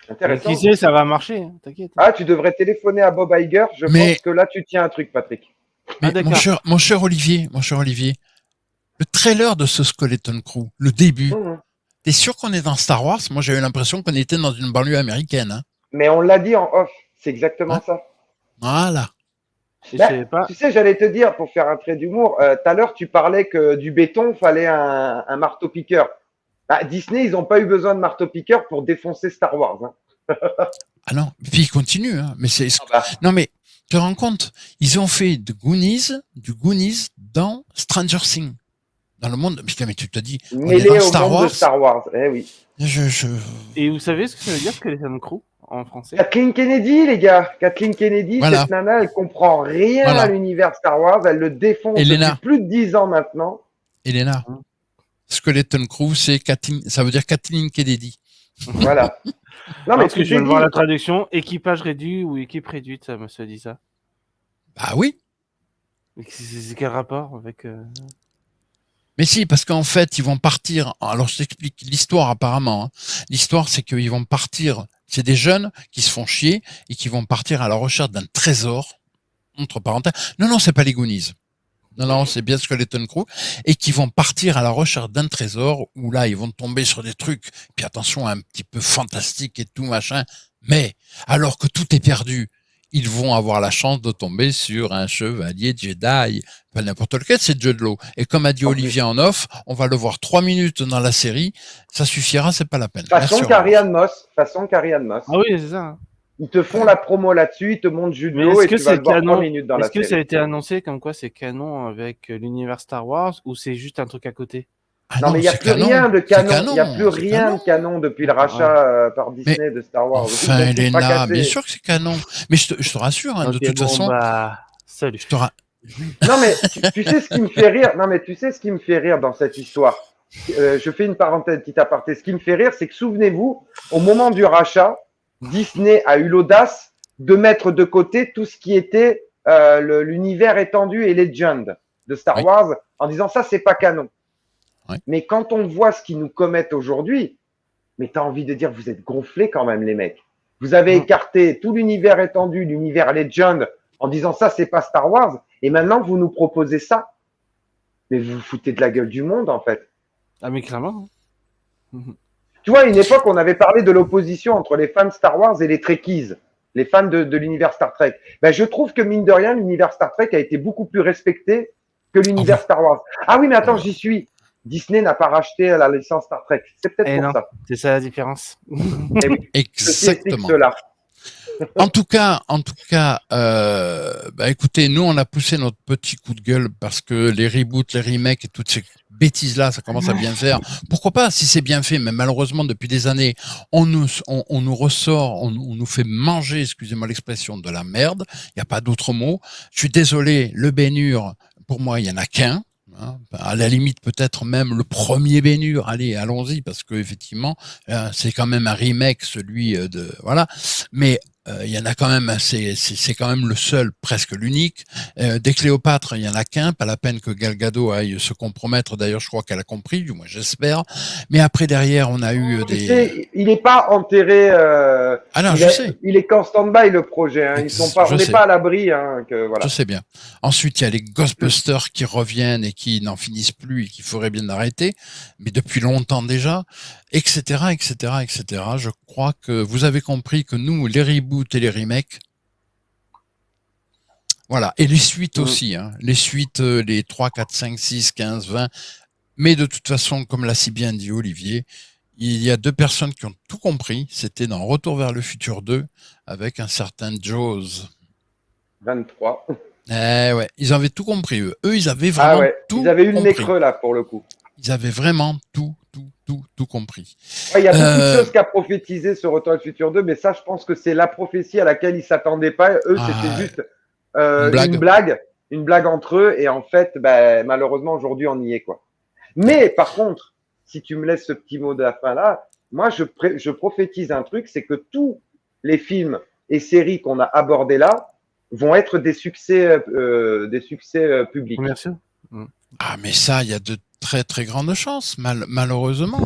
Intéressant. Qui sait, ça va marcher, hein, t'inquiète. Ah, tu devrais téléphoner à Bob Iger. Je pense que là, tu tiens un truc, Patrick. Mais mon cher Olivier, le trailer de ce Skeleton Crew, le début, t'es sûr qu'on est dans Star Wars? Moi, j'ai eu l'impression qu'on était dans une banlieue américaine. Hein. Mais on l'a dit en off, c'est exactement ça. Voilà. Tu sais, j'allais te dire, pour faire un trait d'humour, tout à l'heure, tu parlais que du béton, fallait un marteau-piqueur. Bah, Disney, ils n'ont pas eu besoin de marteau-piqueur pour défoncer Star Wars. Hein. Ah non, puis ils continuent. Hein. Mais non, mais tu te rends compte, ils ont fait du Goonies dans Stranger Things. Dans le monde, putain, mais tu te dis, mêlé au Star monde Wars. De Star Wars, eh oui. Et vous savez ce que ça veut dire, Skeleton Crew, en français? Kathleen Kennedy, les gars. Kathleen Kennedy, cette nana, elle comprend rien à l'univers Star Wars, elle le défonce depuis plus de 10 ans maintenant. Elena, Skeleton Crew, ça veut dire Kathleen Kennedy. Voilà. Non, mais parce que je viens de voir la traduction, équipage réduit ou équipe réduite, ça me se dit ça. Bah oui. C'est quel rapport avec... Mais si, parce qu'en fait, ils vont partir. Alors, je t'explique l'histoire apparemment. Hein. L'histoire, c'est qu'ils vont partir. C'est des jeunes qui se font chier et qui vont partir à la recherche d'un trésor. Entre parenthèses. Non, c'est pas les Goonies. Non, c'est bien Skeleton Crew. Et qui vont partir à la recherche d'un trésor où là, ils vont tomber sur des trucs. Puis attention, un petit peu fantastique et tout machin. Mais alors que tout est perdu, ils vont avoir la chance de tomber sur un chevalier Jedi. Pas n'importe lequel, c'est Jude Law. Et comme a dit Olivier en off, on va le voir 3 minutes dans la série. Ça suffira, c'est pas la peine. Façon Carrie-Anne Moss. Ah oui, c'est ça. Hein. Ils te font la promo là-dessus, ils te montrent Jude Law et tu vas le voir 3 minutes dans la série. Est-ce que ça a été annoncé comme quoi c'est canon avec l'univers Star Wars ou c'est juste un truc à côté? Non, mais il n'y a plus rien de canon. Il n'y a plus rien de canon depuis le rachat par Disney de Star Wars. Enfin, Elena, bien sûr que c'est canon. Mais je te rassure, hein, de toute façon. Salut. Non, mais tu sais ce qui me fait rire. Non, mais tu sais ce qui me fait rire dans cette histoire. je fais une parenthèse, petit aparté. Ce qui me fait rire, c'est que souvenez-vous, au moment du rachat, Disney a eu l'audace de mettre de côté tout ce qui était l'univers étendu et Legend de Star Oui. Wars en disant ça, c'est pas canon. Oui. Mais quand on voit ce qu'ils nous commettent aujourd'hui, mais t'as envie de dire, vous êtes gonflés quand même, les mecs. Vous avez écarté tout l'univers étendu, l'univers Legend, en disant ça, c'est pas Star Wars, et maintenant vous nous proposez ça. Mais vous vous foutez de la gueule du monde, en fait. Ah, mais clairement. Tu vois, à une époque, on avait parlé de l'opposition entre les fans Star Wars et les Trekkies, les fans de l'univers Star Trek. Ben, je trouve que, mine de rien, l'univers Star Trek a été beaucoup plus respecté que l'univers Star Wars. Ah oui, mais attends, j'y suis. Disney n'a pas racheté la licence Star Trek. C'est peut-être Eh pour non, ça. c'est ça la différence. Eh oui, ceci explique Exactement. cela. En tout cas, bah écoutez, nous on a poussé notre petit coup de gueule parce que les reboots, les remakes et toutes ces bêtises-là, ça commence à bien faire. Pourquoi pas si c'est bien fait, mais malheureusement depuis des années, on nous ressort, on nous fait manger, excusez-moi l'expression, de la merde. Il n'y a pas d'autre mot. Je suis désolé, le Ben-Hur, pour moi, il y en a qu'un. Hein, à la limite, peut-être même le premier Ben-Hur. Allez, allons-y, parce que effectivement, c'est quand même un remake, celui de voilà. Mais il y en a quand même, c'est quand même le seul, presque l'unique. Des Cléopâtres, il y en a qu'un. Pas la peine que Gal Gadot aille se compromettre. D'ailleurs, je crois qu'elle a compris, du moins j'espère. Mais après, derrière, on a eu Tu des. sais, il n'est pas enterré. Ah non, je sais. Il est qu'en stand-by le projet. Hein. Ils sont pas, on n'est pas à l'abri. Hein, que, voilà. Je sais bien. Ensuite, il y a les Ghostbusters qui reviennent et qui n'en finissent plus et qu'il faudrait bien arrêter, mais depuis longtemps déjà, etc., etc., etc. Je crois que vous avez compris que nous, les reboots et les remakes, voilà, et les suites aussi, hein. Les suites, les 3, 4, 5, 6, 15, 20. Mais de toute façon, comme l'a si bien dit Olivier, il y a deux personnes qui ont tout compris. C'était dans Retour vers le futur 2 avec un certain Jaws. 23. Eh ouais, ils avaient tout compris, eux. Eux, ils avaient vraiment tout Ils avaient eu le nez compris. creux là pour le coup. Ils avaient vraiment tout compris. Ouais, il y a beaucoup de choses qu'a prophétisé ce Retour à le futur 2, mais ça, je pense que c'est la prophétie à laquelle ils s'attendaient pas. Eux, c'était juste une blague entre eux, et en fait, ben, malheureusement, aujourd'hui, on y est, quoi. Mais par contre, si tu me laisses ce petit mot de la fin là, moi, je prophétise un truc, c'est que tous les films et séries qu'on a abordés là vont être des succès publics. Merci. Ah, mais ça, il y a de très très grandes chances. Malheureusement,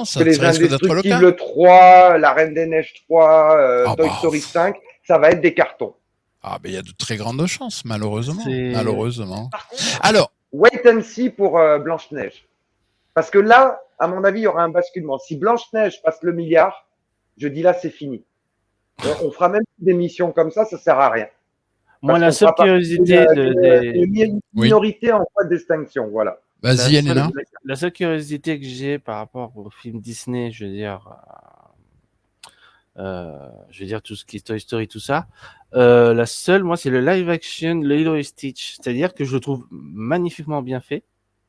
ça les risque d'être le cas. Indestructibles 3, La Reine des Neiges 3, Toy Story 5, ça va être des cartons. Ah, ben il y a de très grandes chances, malheureusement. Par contre, alors, wait and see pour Blanche-Neige. Parce que là, à mon avis, il y aura un basculement. Si Blanche-Neige passe le milliard, je dis là, c'est fini. On fera même des missions comme ça sert à rien. Moi, la seule curiosité une minorité en voie d'extinction, voilà. Vas-y, Elena. La seule curiosité que j'ai par rapport au film Disney, je veux dire tout ce qui est Toy Story, tout ça. La seule, moi, c'est le live action, le Lilo et Stitch. C'est-à-dire que je le trouve magnifiquement bien fait.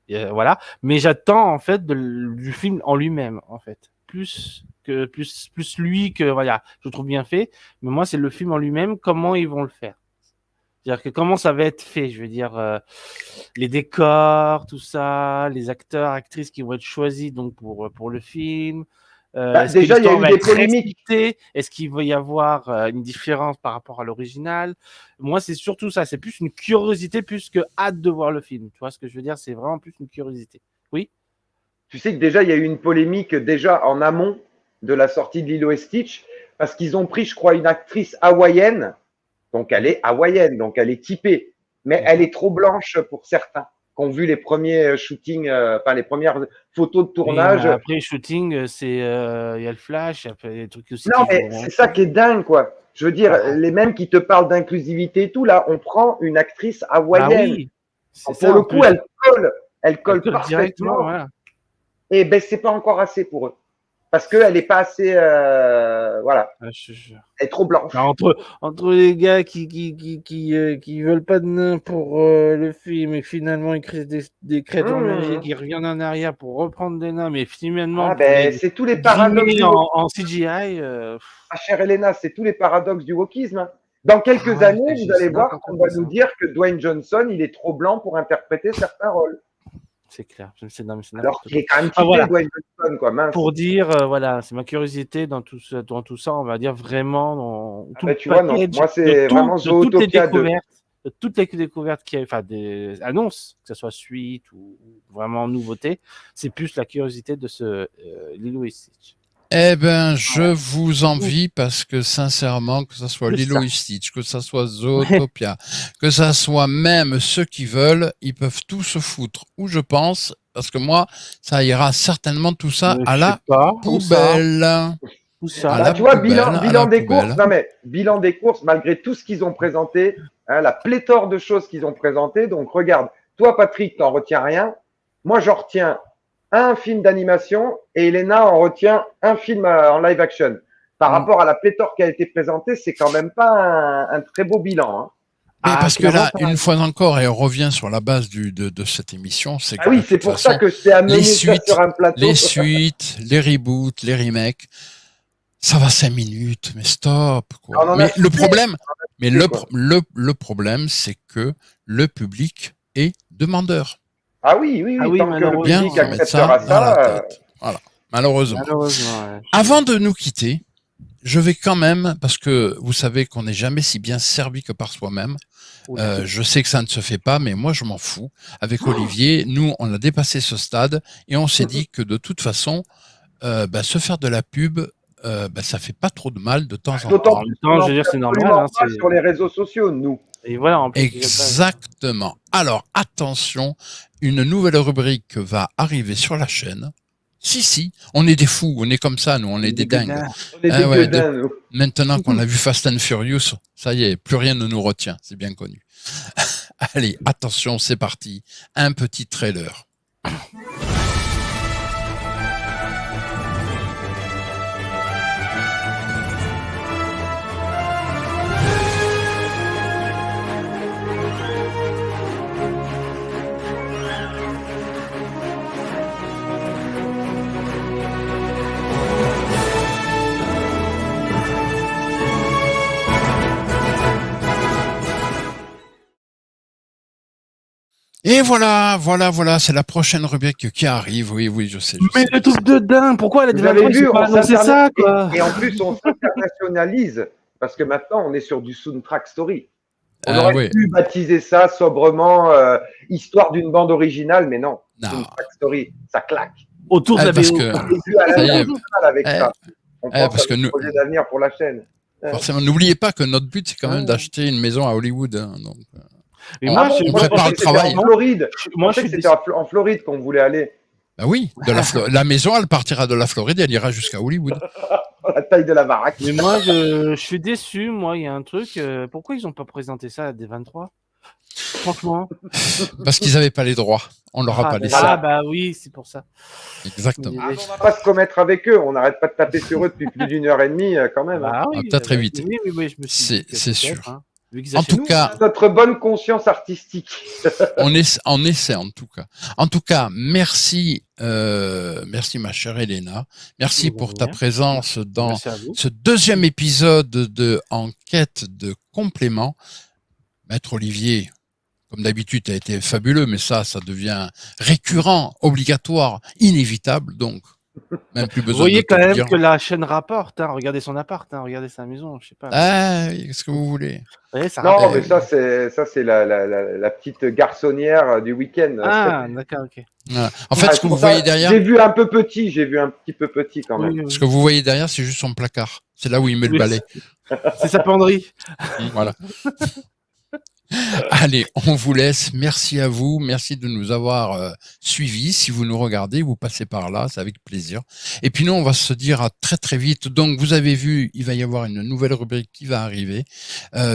Voilà. Mais j'attends, en fait, du film en lui-même, en fait. Plus lui que, voilà, je le trouve bien fait. Mais moi, c'est le film en lui-même, comment ils vont le faire. C'est-à-dire que comment ça va être fait, je veux dire, les décors, tout ça, les acteurs, actrices qui vont être choisis donc pour le film. Déjà, il y a eu des polémiques. Est-ce qu'il va y avoir une différence par rapport à l'original? Moi, c'est surtout ça. C'est plus une curiosité plus que hâte de voir le film. Tu vois ce que je veux dire? C'est vraiment plus une curiosité. Oui? Tu sais que déjà, il y a eu une polémique déjà en amont de la sortie de Lilo et Stitch parce qu'ils ont pris, je crois, une actrice hawaïenne. Donc, elle est hawaïenne, donc elle est typée. Mais elle est trop blanche pour certains qui ont vu les premiers shootings, les premières photos de tournage. Oui, après, shooting, il y a le flash, il y a des trucs aussi. Non, mais c'est ça qui est dingue, quoi. Je veux dire, les mêmes qui te parlent d'inclusivité et tout, là, on prend une actrice hawaïenne. Ah oui, pour le coup, elle colle parfaitement. Directement, voilà. Et ben, c'est pas encore assez pour eux. Parce qu'elle n'est pas assez. Voilà. Elle est trop blanche. Entre les gars qui veulent pas de nains pour le film et finalement ils créent des créatures magiques qui reviennent en arrière pour reprendre des nains, mais finalement. C'est tous les paradoxes. En CGI. Chère Elena, c'est tous les paradoxes du wokisme. Hein. Dans quelques années, vous allez voir qu'on va nous dire que Dwayne Johnson, il est trop blanc pour interpréter certains rôles. C'est clair. Non, mais c'est Alors n'importe qu'il est quand même Ah, typé, voilà. Dwayne Johnson, quoi, mince. Pour dire, voilà, c'est ma curiosité dans tout ça, on va dire vraiment dans Ah tout bah, le tu vois, non. package Moi, c'est vraiment de toutes les Zootopia 2. découvertes, qu'il y a, enfin des annonces, que ce soit suite ou vraiment nouveauté, c'est plus la curiosité de ce Lilo et Stitch. Eh ben, je vous envie parce que sincèrement, que ça soit C'est Lilo ça. et Stitch, que ça soit Zootopia, que ça soit même ceux qui veulent, ils peuvent tout se foutre où je pense, parce que moi, ça ira certainement tout ça Je à sais la pas, où ça? poubelle. Où ça? À Bah, la tu vois, poubelle, à bilan la des courses. poubelle. Non, mais bilan des courses, malgré tout ce qu'ils ont présenté, hein, la pléthore de choses qu'ils ont présentées. Donc, regarde, toi, Patrick, t'en retiens rien. Moi, j'en retiens un film d'animation et Elena en retient un film en live action. Par rapport à la pléthore qui a été présentée, c'est quand même pas un très beau bilan. Hein. Mais parce que clairement, là, une fois encore, et on revient sur la base de cette émission, c'est Ah que oui, de c'est toute pour ça façon, que je t'ai amené les ça suites, sur un plateau. les reboots, les remakes, ça va 5 minutes, mais stop, quoi. On en a Mais le cité, problème, quoi. le problème, c'est que le public est demandeur. Ah oui, oui, Ah oui, oui, tant que le Bien public se mettre acceptera ça dans la ça. tête. Voilà. Malheureusement. malheureusement, ouais. Avant de nous quitter, je vais quand même, parce que vous savez qu'on n'est jamais si bien servi que par soi-même. Je sais que ça ne se fait pas, mais moi je m'en fous. Avec Olivier, nous on a dépassé ce stade et on s'est dit que de toute façon, se faire de la pub, ça fait pas trop de mal de temps en D'autant temps. En plus même qu'on temps, en je veux dire, fait c'est normal. absolument Hein, pas sur les réseaux sociaux, nous. Et voilà, en plus. Exactement. Alors attention, une nouvelle rubrique va arriver sur la chaîne. Si, on est des fous, on est comme ça, nous, on est des dingues. On est des Ouais, gueudins, nous. maintenant qu'on a vu Fast and Furious, ça y est, plus rien ne nous retient, c'est bien connu. Allez, attention, c'est parti. Un petit trailer. Et voilà, c'est la prochaine rubrique qui arrive. Oui, je sais. Mais le truc de dingue, pourquoi elle a Vous avez vu, pas annoncé ça, quoi? et en plus, on s'internationalise parce que maintenant, on est sur du soundtrack story. On Ah aurait oui. pu baptiser ça sobrement Histoire d'une bande originale, mais non. Non. Soundtrack story, ça claque. Autour de la parce BO. que On est plus à ça y est. l'international avec ça. On pense parce à que des nous, projets d'avenir pour la chaîne. forcément, n'oubliez pas que notre but c'est quand même Ouais. d'acheter une maison à Hollywood. Hein, donc, Et on- moi, on je prépare pensais le que c'était travail. En Floride. moi, Je pensais que c'était en Floride qu'on voulait aller. Bah oui, la maison, elle partira de la Floride, elle ira jusqu'à Hollywood. La taille de la baraque. Mais moi, je suis déçu. Moi, il y a un truc. Pourquoi ils n'ont pas présenté ça à D23? Franchement. Parce qu'ils n'avaient pas les droits. On leur a pas laissé. Ah, bah oui, c'est pour ça. Exactement. Ah, on va pas se commettre avec eux. On n'arrête pas de taper sur eux depuis plus d'1 heure et demie, quand même. Hein. Bah oui, On va peut-être éviter. Oui, je me suis dit que C'est peut-être, sûr. hein, vu qu'ils En achètent- tout cas, Notre bonne conscience artistique. on essaie en tout cas. En tout cas, merci ma chère Elena. Merci De pour ta rien. présence dans Merci à vous. ce deuxième épisode de Enquête de complément. Maître Olivier, comme d'habitude, tu as été fabuleux, mais ça devient récurrent, obligatoire, inévitable, donc même plus Vous besoin voyez de te quand le même dire. que la chaîne rapporte. Hein. Regardez son appart, hein. Regardez sa maison, je sais pas. Ah, qu'est-ce que vous voulez? Vous voyez, ça Non, rapporte. mais ça c'est la petite garçonnière du week-end. Ah, d'accord, ok. Voilà. En fait, ce que vous voyez derrière, J'ai vu un petit peu petit quand même. Oui, ce que vous voyez derrière, c'est juste son placard. C'est là où il met le balai. C'est sa penderie. Voilà. Allez, on vous laisse. Merci à vous. Merci de nous avoir suivis. Si vous nous regardez, vous passez par là, c'est avec plaisir. Et puis nous, on va se dire à très très vite. Donc, vous avez vu, il va y avoir une nouvelle rubrique qui va arriver.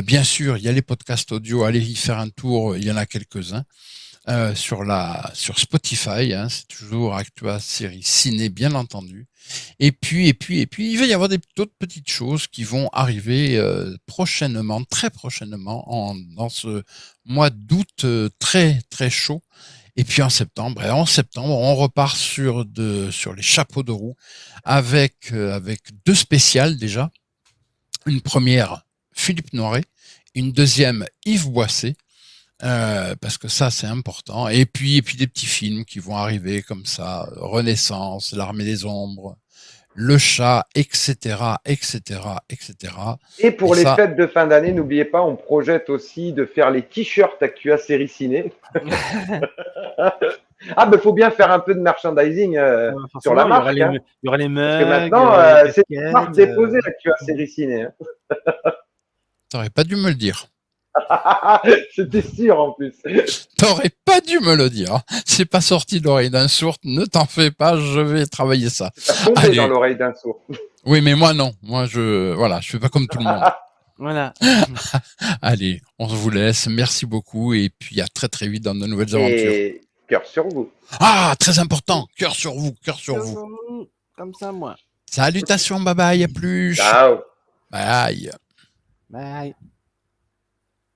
Bien sûr, il y a les podcasts audio. Allez y faire un tour. Il y en a quelques-uns. Sur Spotify, hein, c'est toujours Actua Série Ciné, bien entendu. Et puis, il va y avoir d'autres petites choses qui vont arriver prochainement, très prochainement, dans ce mois d'août très très chaud. Et puis en septembre, on repart sur les chapeaux de roue avec deux spéciales déjà. Une première, Philippe Noiret, une deuxième, Yves Boisset. parce que ça, c'est important. Et puis des petits films qui vont arriver comme ça, Renaissance, L'Armée des Ombres, Le Chat, etc., etc., etc. Et Et pour les ça, fêtes de fin d'année, n'oubliez pas, on projette aussi de faire les t-shirts Actua Série Ciné. Ah, ben, faut bien faire un peu de merchandising sur la Forcément, marque, hein. il y aura les Parce que mugs, maintenant, les c'est une marque casquettes. déposée, Actua Série Ciné, hein. t'aurais pas dû me le dire. C'était sûr en plus. T'aurais pas dû me le dire. C'est pas sorti de l'oreille d'un sourd. Ne t'en fais pas, je vais travailler ça. Ça tombé dans Allez. l'oreille d'un sourd. Oui, mais moi non. Moi, voilà, je fais pas comme tout le monde. Voilà. Allez, on vous laisse. Merci beaucoup. Et puis à très très vite dans de nouvelles aventures. Et cœur sur vous. Ah, très important. Cœur sur vous, cœur sur vous. Comme ça, moi. Salutations, bye bye, à plus. Ciao. Bye. Bye.